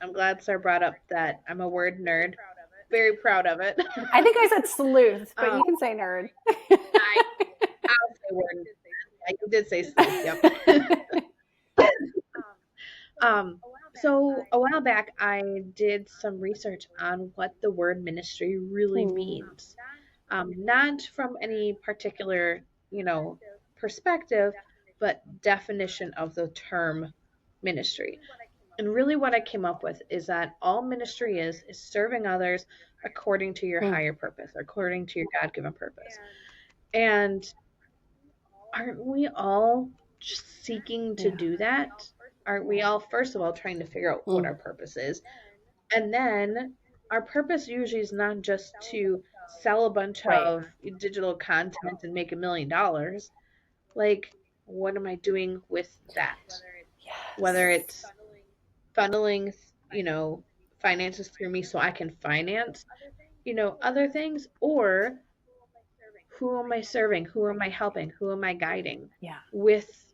I'm glad Sarah brought up that I'm a word nerd. Very proud of it. I think I said sleuth, but um, you can say nerd. I'll say word. Yeah, you did say sleuth. Yep. Um, so a while back, I did some research on what the word ministry really Hmm. means. Not from any particular, perspective, but definition of the term ministry. And really, what I came up with is that all ministry is serving others according to your Hmm. higher purpose, according to your God given purpose. And aren't we all just seeking to Yeah. do that? Aren't we all, first of all, trying to figure out what Hmm. our purpose is? And then our purpose usually is not just to sell a bunch Right. of digital content and make $1 million. Like, what am I doing with that? Whether Yes. it's funneling, finances through me so I can finance, other things, or who am I serving? Who am I helping? Who am I guiding Yeah. with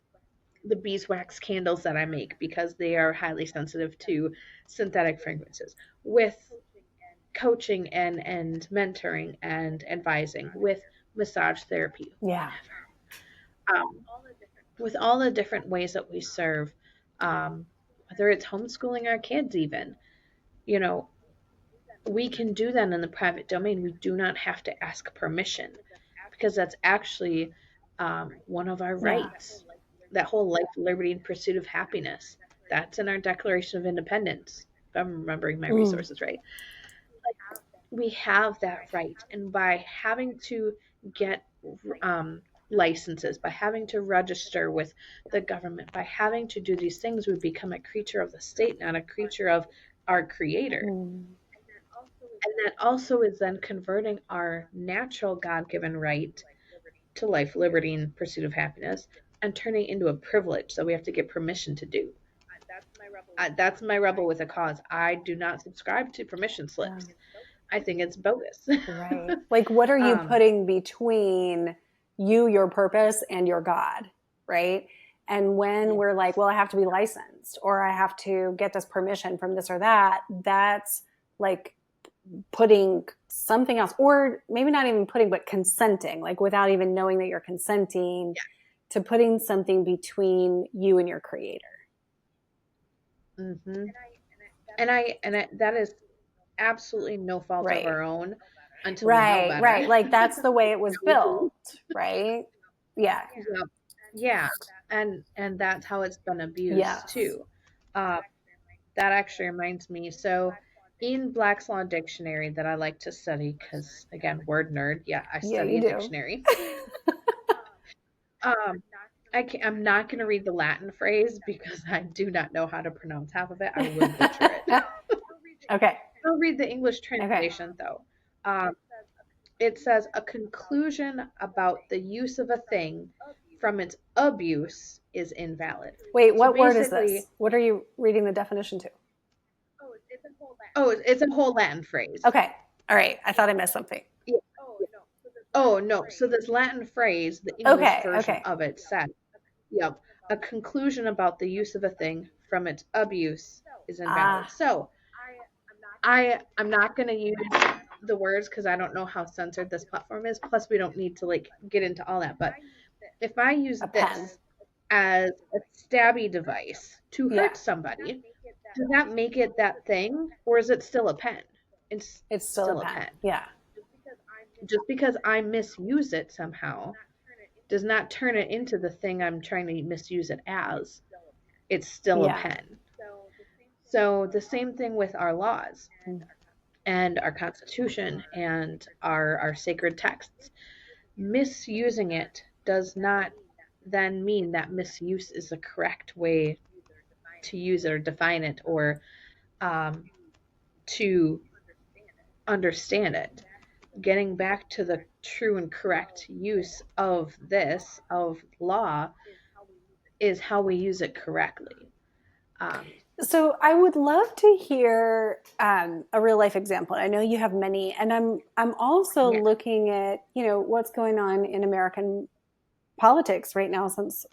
the beeswax candles that I make because they are highly sensitive to synthetic fragrances, with coaching and mentoring and advising, with massage therapy, Yeah. whatever. With all the different ways that we serve, whether it's homeschooling our kids, even, you know, we can do that in the private domain. We do not have to ask permission because that's actually one of our Yeah. rights. That whole life, liberty, and pursuit of happiness. That's in our Declaration of Independence, if I'm remembering my Mm. resources right. We have that right. And by having to get um, licenses, by having to register with the government, by having to do these things, we become a creature of the state, not a creature of our creator. Mm. And that also is then converting our natural God given right to life, liberty, and pursuit of happiness and turning it into a privilege that we have to get permission to do. That's my rebel with a cause. I do not subscribe to permission Yeah. slips. I think it's bogus. Right. Like, what are you um, putting between you, your purpose, and your God? Right. And when we're like, well, I have to be licensed or I have to get this permission from this or that, that's like putting something else, or maybe not even putting, but consenting, like without even knowing that you're consenting to putting something between you and your creator. hmm that is absolutely no fault of Right. our own. until we know Right, better. right. Like that's the way it was built, right? Yeah. Yep. Yeah, and that's how it's been abused Yes. too. Uh, that actually reminds me. So, in Black's Law Dictionary that I like to study, because again, word nerd. Yeah, I Yeah, study you a do. dictionary. Um, I'm not going to read the Latin phrase because I do not know how to pronounce half of it. I will butcher it. Okay. I'll read the English Okay. translation though. Um, it says a conclusion about the use of a thing from its abuse is invalid. Wait, So what word is this? basically, What are you reading the definition to? oh, it's a whole Latin phrase. Okay. All right. I thought I missed something. Yeah. Oh no. So this Latin phrase, the English Okay. version Okay. of it said, yep, a conclusion about the use of a thing from its abuse is invalid. Ah, So I'm not going to use the words because I don't know how censored this platform is. Plus, we don't need to like get into all that. But if I use a pen. this as a stabby device to Yeah. hurt somebody, does that make it that thing, or is it still a pen? It's It's still a still a pen. pen. Yeah. Just because I misuse it somehow does not turn it into the thing I'm trying to misuse it as. It's still a Yeah. pen. So the same thing with our laws and our Constitution and our sacred texts. Misusing it does not then mean that misuse is the correct way to use it or define it or um, to understand it. Getting back to the true and correct use of this, of law, is how we use it correctly. Um, So I would love to hear a real life example. I know you have many, and I'm also yeah. looking at what's going on in American politics right now since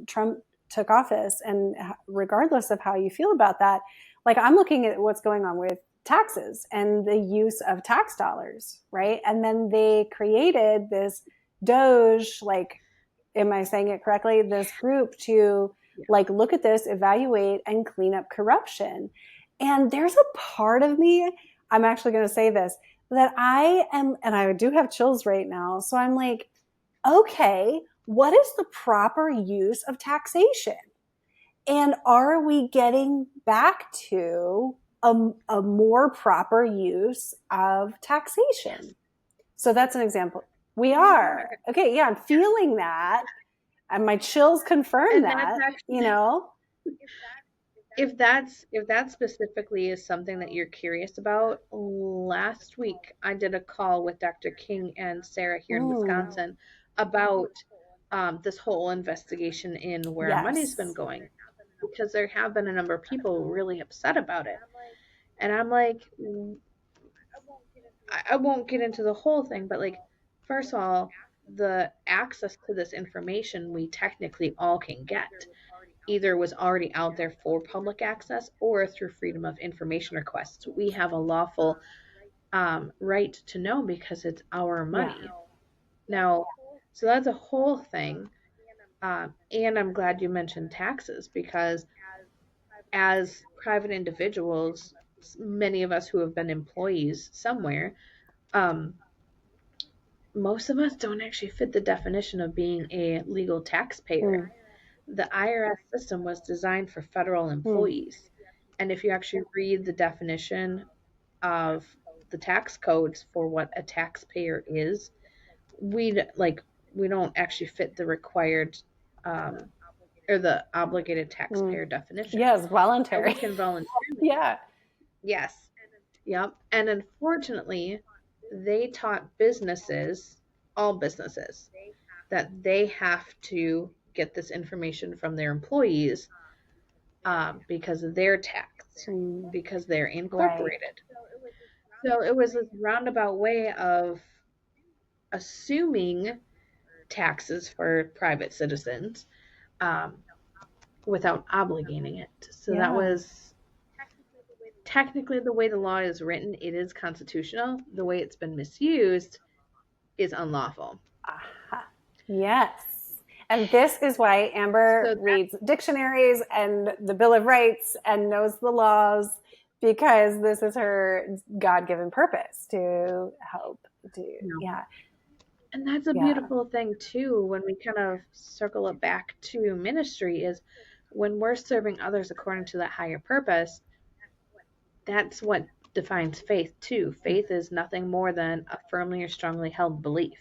Trump took office, and regardless of how you feel about that, like I'm looking at what's going on with taxes and the use of tax dollars, right? And then they created this Doge, like, am I saying it correctly? This group to Yeah. like look at this, evaluate, and clean up corruption. And there's a part of me, I'm actually going to say this, that I am, and I do have chills right now. So I'm like, okay, what is the proper use of taxation? And are we getting back to a more proper use of taxation? So that's an example. We are. Okay, yeah, I'm feeling that. And my chills confirm And that's that, you actually know? if that specifically is something that you're curious about, last week I did a call with Dr. King and Sarah here in Mm, Wisconsin about this whole investigation in where our money's been yes. going because there have been a number of people really upset about it. And I'm like, I won't get into the whole thing, but like, first of all, the access to this information we technically all can get either was already out there for public access or through freedom of information requests. We have a lawful right to know because it's our Yeah. money. Now, so that's a whole thing. And I'm glad you mentioned taxes because as private individuals, many of us who have been employees somewhere, um, most of us don't actually fit the definition of being a legal taxpayer. Mm, The IRS system was designed for federal mm, employees. And if you actually read the definition of the tax codes for what a taxpayer is, we don't actually fit the required um, or the obligated mm. taxpayer definition. Yes, And we voluntary. can volunteer. Yeah. Yes. Yep. And unfortunately, they taught businesses, all businesses, that they have to get this information from their employees because of their tax, Mm, because they're right. incorporated. So it was this roundabout way of assuming taxes for private citizens um, without obligating it. So that Yeah. was technically the way the law is written, it is constitutional. The way it's been misused is unlawful. Aha. Yes. And this is why Amber So reads dictionaries and the Bill of Rights and knows the laws, because this is her God-given purpose to help do. Yeah. And that's a beautiful thing too, when we kind of circle it back to ministry, is when we're serving others according to that higher purpose, that's what defines faith too. Faith is nothing more than a firmly or strongly held belief.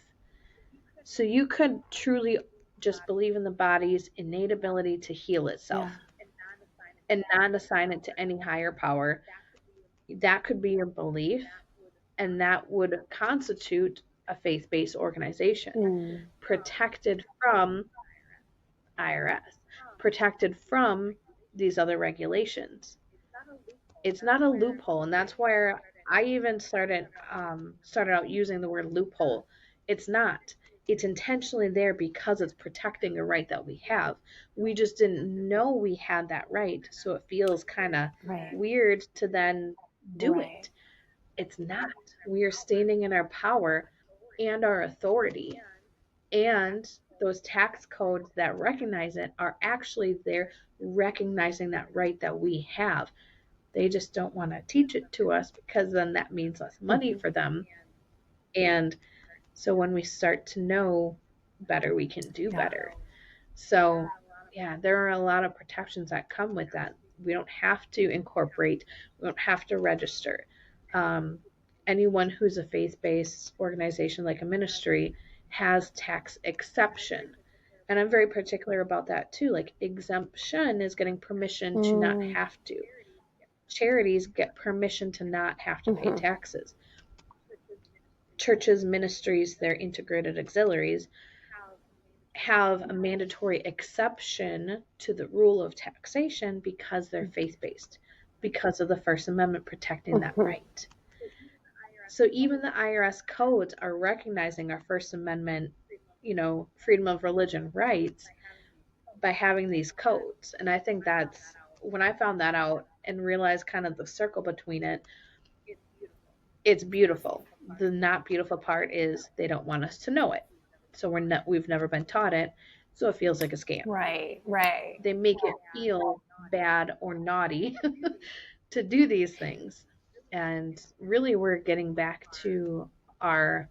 So you could truly just believe in the body's innate ability to heal itself and not assign it to any higher power. That could be your belief, and that would constitute a faith based organization protected from IRS, protected from these other regulations. It's not a loophole, and that's where I even started out using the word loophole. It's not. It's intentionally there because it's protecting a right that we have. We just didn't know we had that right, so it feels kind of weird to then do it. It's not. We are standing in our power and our authority, and those tax codes that recognize it are actually there recognizing that right that we have. They just don't want to teach it to us because then that means less money for them. And so when we start to know better, we can do better. So, yeah, there are a lot of protections that come with that. We don't have to incorporate, we don't have to register. Um, Anyone who's a faith based organization like a ministry has tax exception. And I'm very particular about that too. Like, exemption is getting permission to not have to. Charities get permission to not have to pay taxes. Churches, ministries, their integrated auxiliaries have a mandatory exception to the rule of taxation because they're faith based, because of the First Amendment protecting that right. So even the IRS codes are recognizing our First Amendment, freedom of religion rights by having these codes. And I think that's when I found that out and realized kind of the circle between it, it's beautiful. The not beautiful part is they don't want us to know it. So we've never been taught it, so it feels like a scam. Right. They make it feel bad or naughty to do these things. And really we're getting back to our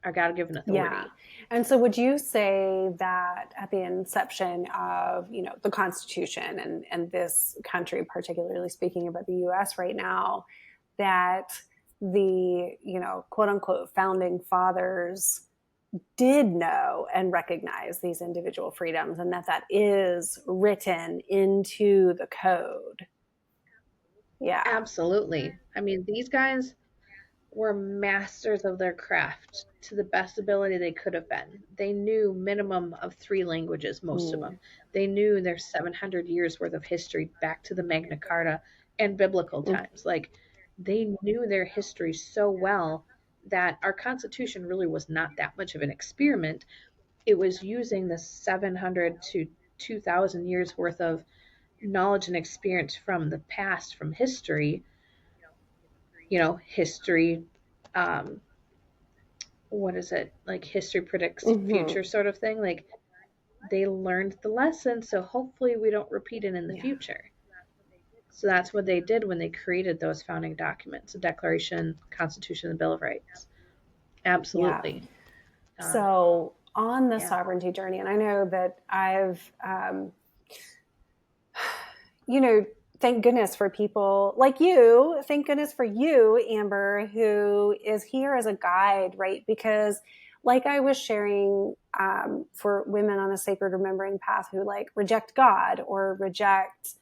God-given authority. Yeah. And so would you say that at the inception of, the Constitution and this country, particularly speaking about the US right now, that the, quote unquote founding fathers did know and recognize these individual freedoms and that is written into the code? Yeah. Absolutely. I mean, these guys were masters of their craft to the best ability they could have been. They knew minimum of 3 languages, most of them. They knew their 700 years worth of history back to the Magna Carta and biblical times. Like, they knew their history so well that our Constitution really was not that much of an experiment. It was using the 700 to 2,000 years worth of knowledge and experience from the past, from history, history, what is it, like history predicts future sort of thing. Like, they learned the lesson, so hopefully we don't repeat it in the future. So that's what they did when they created those founding documents, the Declaration, Constitution, and the Bill of Rights. Absolutely. So on the sovereignty journey, and I know that I've thank goodness for people like you. Thank goodness for you, Amber, who is here as a guide, right? Because like I was sharing for women on a sacred remembering path who like reject God or reject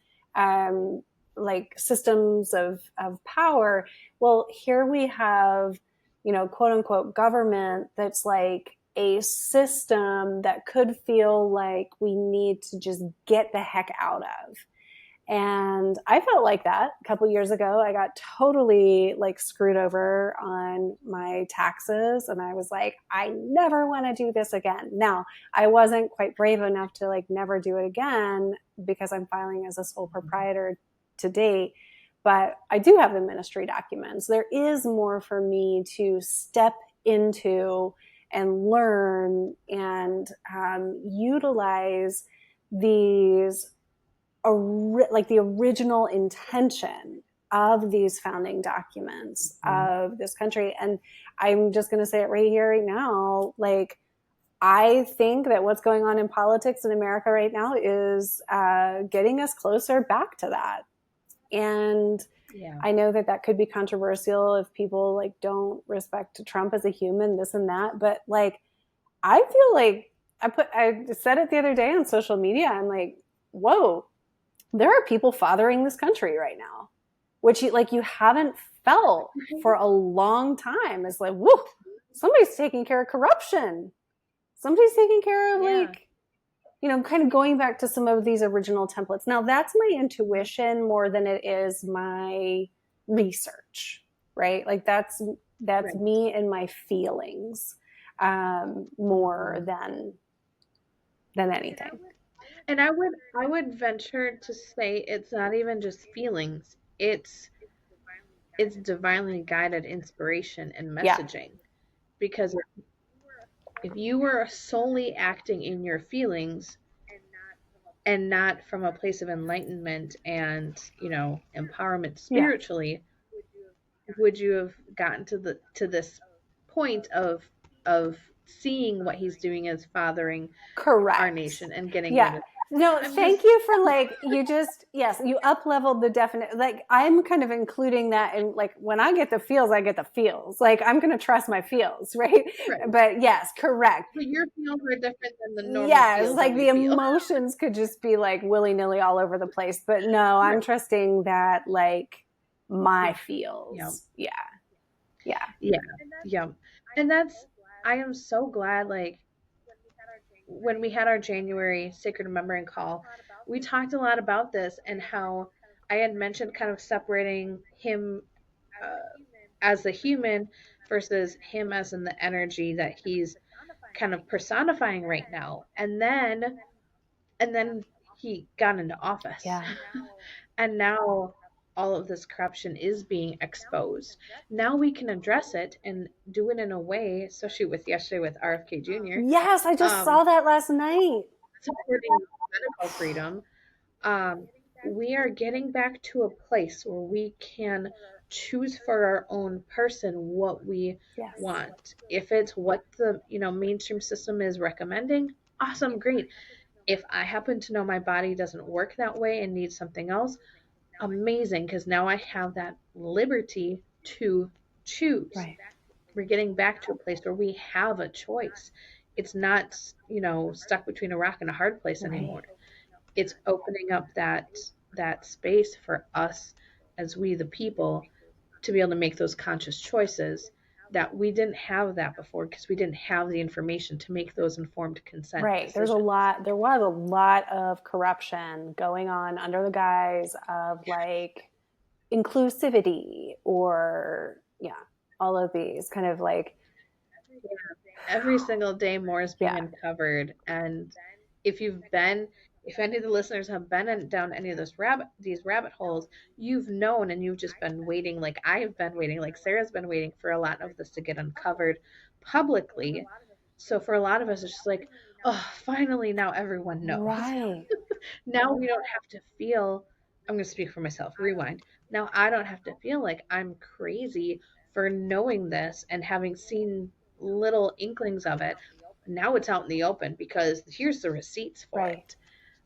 like systems of power. Well, here we have, quote unquote government that's like a system that could feel like we need to just get the heck out of. And I felt like that a couple years ago. I got totally like screwed over on my taxes. And I was like, I never want to do this again. Now, I wasn't quite brave enough to like never do it again because I'm filing as a sole proprietor to date. But I do have the ministry documents. There is more for me to step into and learn and utilize these like the original intention of these founding documents of this country. And I'm just going to say it right here, right now. Like, I think that what's going on in politics in America right now is getting us closer back to that. And I know that could be controversial if people like don't respect Trump as a human, this and that. But like, I feel like I said it the other day on social media. I'm like, whoa, there are people fathering this country right now, which you haven't felt for a long time. It's like, whoa, somebody's taking care of corruption. Somebody's taking care of like, kind of going back to some of these original templates. Now that's my intuition more than it is my research, right? Like that's right. Me and my feelings more than anything. And I would venture to say it's not even just feelings. It's divinely guided inspiration and messaging. Because if you were solely acting in your feelings and not from a place of enlightenment and, empowerment spiritually, would you have gotten to this point of seeing what he's doing as fathering our nation and getting rid of No, thank you for you up-leveled the definite, like I'm kind of including that in like when I get the feels, I get the feels. Like I'm going to trust my feels, right? But yes, correct. But your feels are different than the normal feels. Like the emotions could just be like willy-nilly all over the place. But no, I'm trusting that like my feels. Yeah. And I am so glad like when we had our January Sacred Remembering call, we talked a lot about this and how I had mentioned kind of separating him as a human versus him as in the energy that he's kind of personifying right now. And then he got into office. And now all of this corruption is being exposed. Now we can address it and do it in a way, especially with yesterday with RFK Jr. Yes, I just saw that last night. Supporting medical freedom. We are getting back to a place where we can choose for our own person what we want. If it's what the mainstream system is recommending, awesome, great. If I happen to know my body doesn't work that way and needs something else, amazing, because now I have that liberty to choose. We're getting back to a place where we have a choice. It's not, stuck between a rock and a hard place anymore. It's opening up that space for us as we the people to be able to make those conscious choices that we didn't have that before because we didn't have the information to make those informed consent decisions. There was a lot of corruption going on under the guise of like inclusivity or all of these kind of like every single day more is being uncovered. And if any of the listeners have been down any of these rabbit holes, you've known and you've just been waiting, like I have been waiting, like Sarah's been waiting for a lot of this to get uncovered publicly. So for a lot of us, it's just like, oh, finally now everyone knows. Now we don't have to feel, I'm going to speak for myself, rewind. Now I don't have to feel like I'm crazy for knowing this and having seen little inklings of it. Now it's out in the open because here's the receipts for it.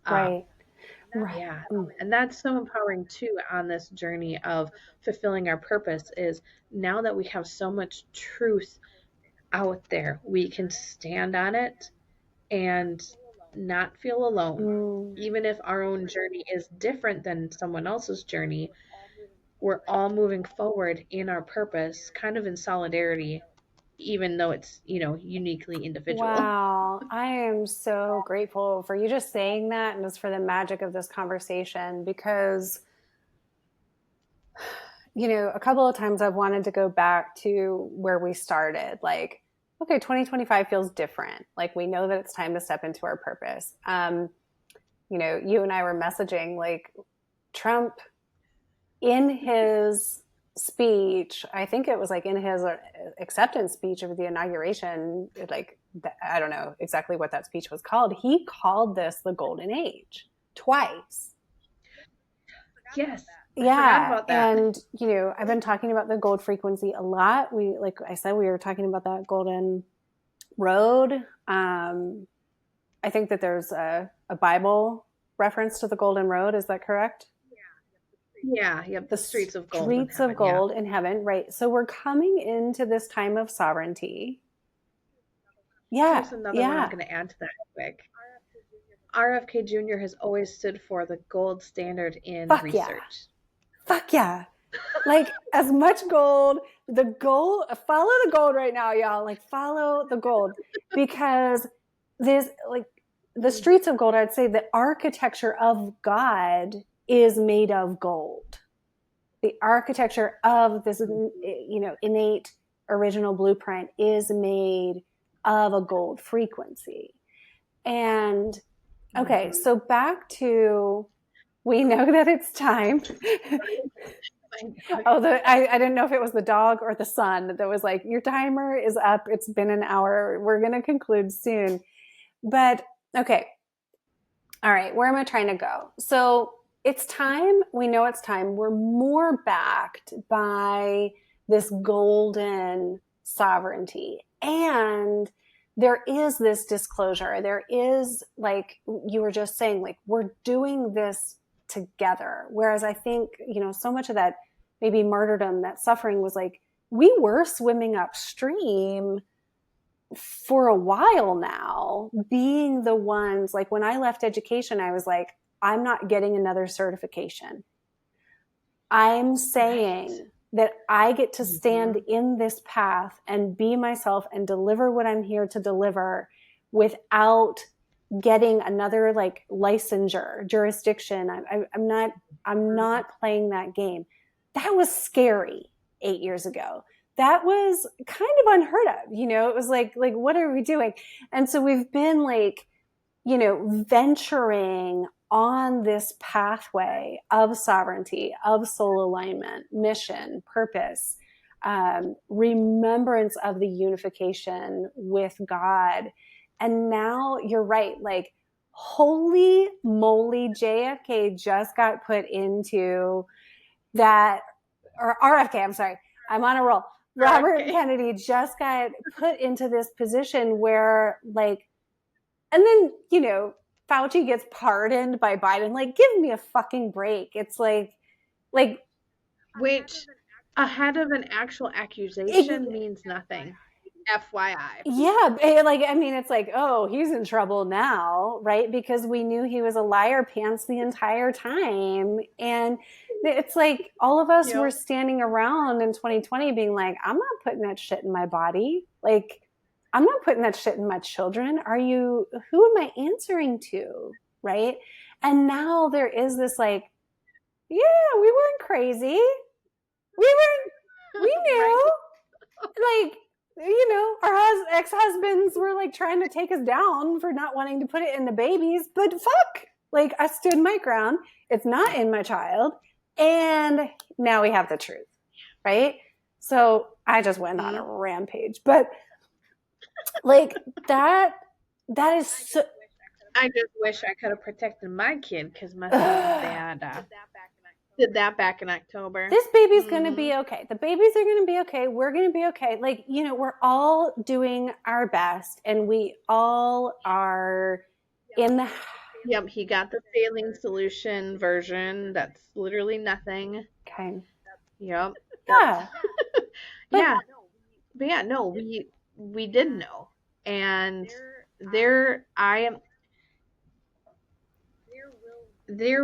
Yeah. And that's so empowering too on this journey of fulfilling our purpose is now that we have so much truth out there, we can stand on it and not feel alone. Even if our own journey is different than someone else's journey, we're all moving forward in our purpose, kind of in solidarity, even though it's, uniquely individual. Wow. I am so grateful for you just saying that and just for the magic of this conversation because, a couple of times I've wanted to go back to where we started. Like, okay, 2025 feels different. Like we know that it's time to step into our purpose. You and I were messaging like Trump in his speech, I think it was like in his acceptance speech of the inauguration, like I don't know exactly what that speech was called. He called this the golden age twice. Yes. I forgot Yeah, about that. and I've been talking about the gold frequency a lot. Like I said, we were talking about that golden road. I think that there's a Bible reference to the golden road. Is that correct? Yeah, yep, The the streets of gold in streets of heaven, yeah. gold in heaven, right? So we're coming into this time of sovereignty. Yeah, Here's another one I'm yeah. going to add to that quick. RFK Jr. has always stood for the gold standard in Fuck yeah. research. Fuck yeah. Like as much gold, follow the gold right now, y'all. Like follow the gold because there's like the streets of gold. I'd say the architecture of God is made of gold. The architecture of this, innate original blueprint is made of a gold frequency. And okay, so back to we know that it's time. I didn't know if it was the dog or the sun that was like, your timer is up. It's been an hour. We're going to conclude soon. But okay. All right. Where am I trying to go? So it's time. We know it's time. We're more backed by this golden sovereignty. And there is this disclosure. There is, like you were just saying, like, we're doing this together. Whereas I think, so much of that maybe martyrdom, that suffering was like, we were swimming upstream for a while now, being the ones, like when I left education, I was like, I'm not getting another certification. I'm saying that I get to stand in this path and be myself and deliver what I'm here to deliver without getting another like licensure, jurisdiction. I'm not playing that game. That was scary 8 years ago. That was kind of unheard of. It was like what are we doing? And so we've been like, venturing on this pathway of sovereignty, of soul alignment, mission, purpose, remembrance of the unification with God. And now you're right, like, holy moly, JFK just got put into that, or RFK, I'm sorry, I'm on a roll. Robert Kennedy just got put into this position where, like, and then, Fauci gets pardoned by Biden. Like, give me a fucking break. It's like, which ahead of an actual accusation means nothing. FYI. Yeah, like, I mean, it's like, oh, he's in trouble now, right? Because we knew he was a liar pants the entire time. And it's like all of us were standing around in 2020 being like, I'm not putting that shit in my body. Like, I'm not putting that shit in my children. Who am I answering to? Right. And now there is this like, yeah, we weren't crazy. We knew. Like, our ex-husbands were like trying to take us down for not wanting to put it in the babies, but fuck, like I stood my ground. It's not in my child. And now we have the truth. Right. So I just went on a rampage, but like that is so. I just wish I could have protected my kid because my son's dad did that back in October. This baby's going to be okay. The babies are going to be okay. We're going to be okay. Like, we're all doing our best and we all are in the. Yep, he got the saline solution version. That's literally nothing. Okay. Yep. Yeah. Yeah. But yeah, no, we did know. And there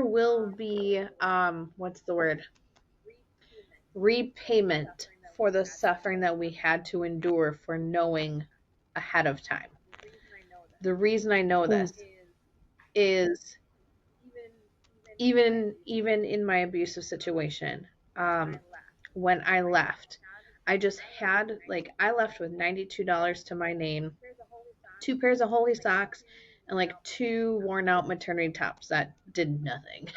will be what's the word? Repayment for the suffering that we had to endure for knowing ahead of time. The reason I know this is even in my abusive situation, when I left, I just had I left with $92 to my name, 2 pairs of holy socks, and like 2 worn out maternity tops that did nothing.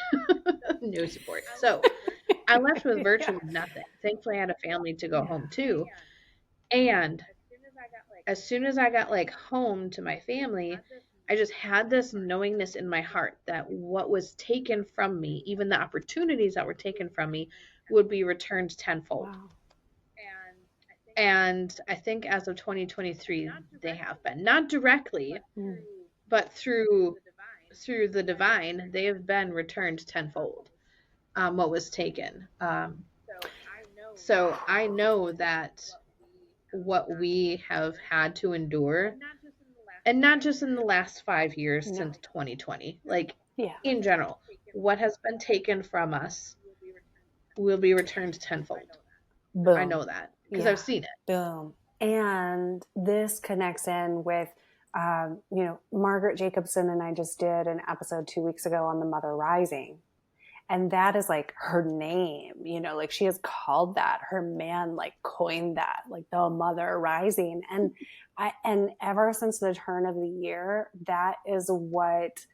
No support. So I left with virtually nothing. Thankfully, I had a family to go home to. And as soon as I got home to my family, I just had this knowingness in my heart that what was taken from me, even the opportunities that were taken from me, would be returned tenfold. Wow. And I think as of 2023, they have been. Not directly, Mm. but through the divine, they have been returned tenfold, what was taken. So I know that what we have had to endure, and not just in the last 5 years No. since 2020, like Yeah. in general, what has been taken from us will be returned tenfold. I Boom. know that because Yeah. I've seen it. Boom. And this connects in with, Margaret Jacobson and I just did an episode 2 weeks ago on the Mother Rising. And that is like her name, like she is called that. Her man like coined that, like the Mother Rising. And ever since the turn of the year, that is what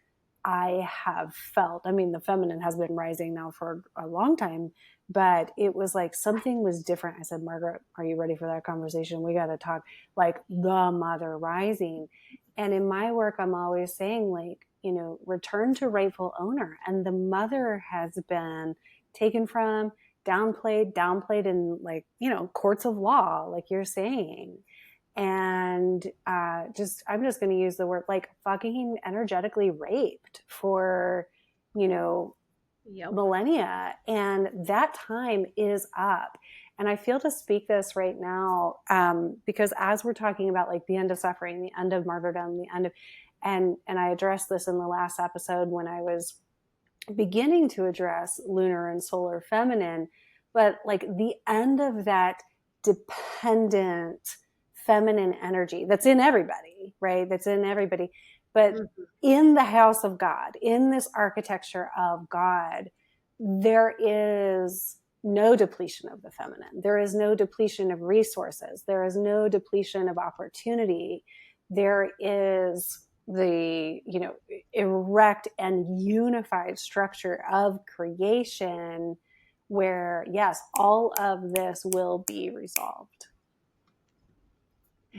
I have felt. I mean, the feminine has been rising now for a long time, but it was like something was different. I said, Margaret, are you ready for that conversation? We got to talk, like the Mother Rising. And in my work, I'm always saying, like, return to rightful owner. And the mother has been taken from, downplayed in, like, courts of law, like you're saying. And I'm just going to use the word, like, fucking energetically raped for, Yep. millennia. And that time is up. And I feel to speak this right now, because as we're talking about like the end of suffering, the end of martyrdom, the end of, and I addressed this in the last episode when I was beginning to address lunar and solar feminine, but like the end of that dependent feminine energy that's in everybody, right? That's in everybody. But in the house of God, in this architecture of God, there is no depletion of the feminine. There is no depletion of resources. There is no depletion of opportunity. There is the erect and unified structure of creation where, yes, all of this will be resolved.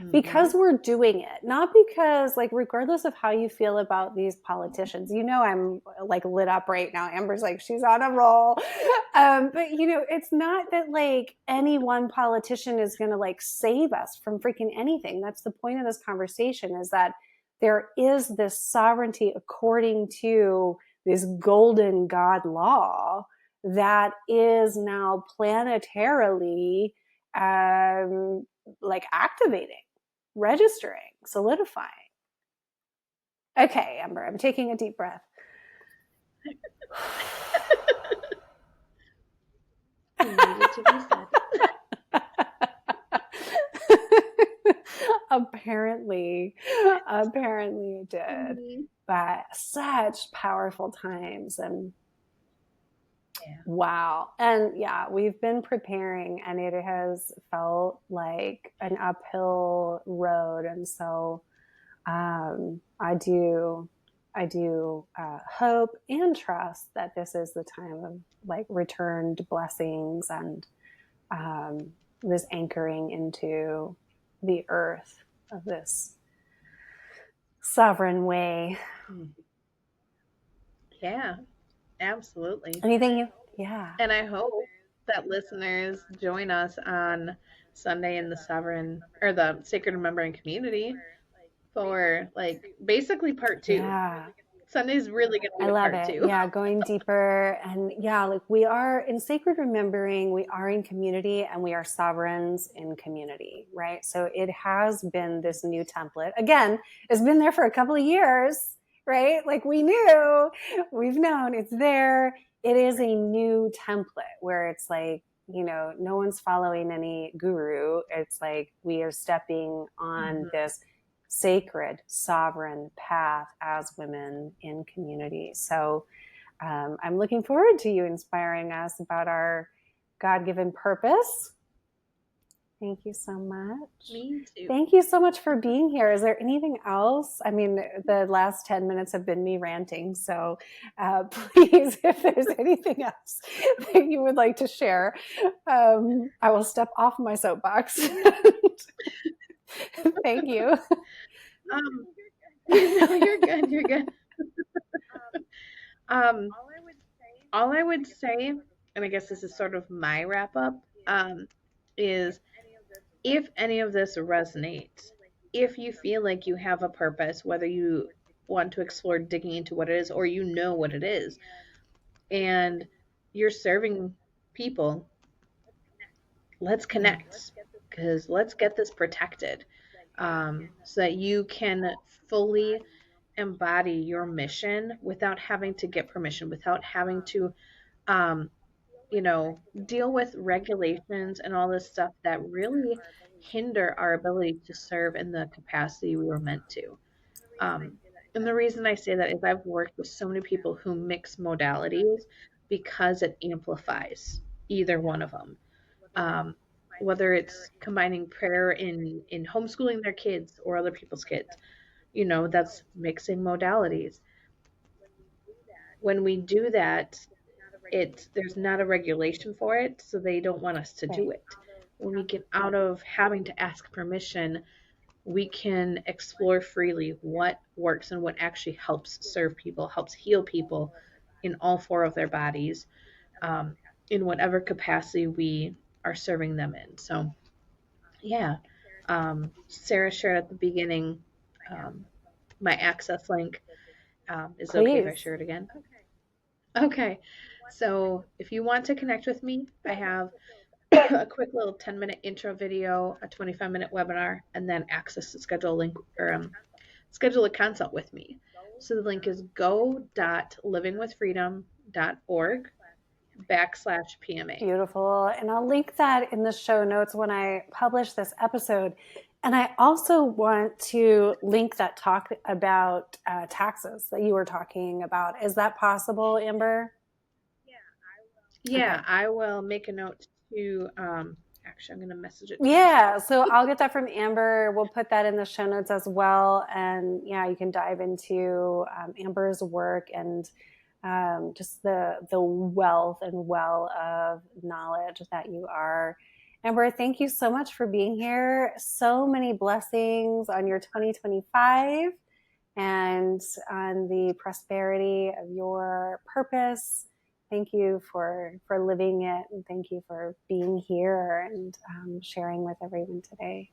Because we're doing it, not because, like, regardless of how you feel about these politicians, I'm like lit up right now. Amber's like, she's on a roll. But it's not that like any one politician is going to like save us from freaking anything. That's the point of this conversation, is that there is this sovereignty according to this golden God law that is now planetarily like activating, registering, solidifying. Okay, Amber, I'm taking a deep breath. It needed to be said. Apparently it did. Mm-hmm. But such powerful times. And Yeah. wow. And yeah, we've been preparing and it has felt like an uphill road. And so I do hope and trust that this is the time of like returned blessings and this anchoring into the earth of this sovereign way. Yeah, absolutely. Anything yeah. And I hope that listeners join us on Sunday in the Sovereign or the Sacred Remembering Community for like basically part 2. Yeah. Sunday's really going to be I a love part it. 2. Yeah, going deeper. And yeah, like we are in sacred remembering, we are in community and we are sovereigns in community, right? So it has been this new template. Again, it's been there for a couple of years, right? Like we've known it's there. It is a new template where it's like, no one's following any guru. It's like we are stepping on this sacred, sovereign path as women in community. So I'm looking forward to you inspiring us about our God-given purpose. Thank you so much. Me too. Thank you so much for being here. Is there anything else? I mean, the last 10 minutes have been me ranting. So please, if there's anything else that you would like to share, I will step off my soapbox. Thank you. No, you're good. You're good. Um, all I would say, and I guess this is sort of my wrap up, is if any of this resonates, if you feel like you have a purpose, whether you want to explore digging into what it is or you know what it is, and you're serving people, let's Yeah. connect because let's get this protected so that you can fully embody your mission without having to get permission, without having to, um, deal with regulations and all this stuff that really hinder our ability to serve in the capacity we were meant to. Um, and the reason I say that is I've worked with so many people who mix modalities because it amplifies either one of them. Um, whether it's combining prayer in homeschooling their kids or other people's kids, that's mixing modalities. When we do that, there's not a regulation for it, so they don't want us to do Right. it. When we get out of having to ask permission, we can explore freely what works and what actually helps serve people, helps heal people in all four of their bodies, um, in whatever capacity we are serving them in. So, yeah. Sarah shared at the beginning um, my access link. Is it okay if I Please. share it again? Okay. So if you want to connect with me, I have a quick little 10-minute intro video, a 25-minute webinar, and then access to schedule a link or schedule a consult with me. So the link is go.livingwithfreedom.org/PMA. Beautiful. And I'll link that in the show notes when I publish this episode. And I also want to link that talk about taxes that you were talking about. Is that possible, Amber? Okay. Yeah, I will make a note to, actually, I'm going to message it to Yeah, myself. so I'll get that from Amber. We'll put that in the show notes as well. And yeah, you can dive into Amber's work and just the wealth and well of knowledge that you are. Amber, thank you so much for being here. So many blessings on your 2025 and on the prosperity of your purpose. Thank you for living it, and thank you for being here and sharing with everyone today.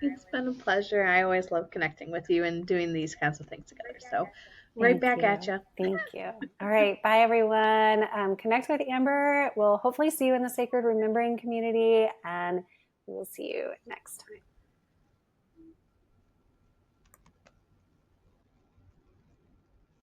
It's been a pleasure. I always love connecting with you and doing these kinds of things together. So, right Thank back at you. you. Thank you. All right. Bye, everyone. Connect with Amber. We'll hopefully see you in the Sacred Remembering community, and we will see you next time.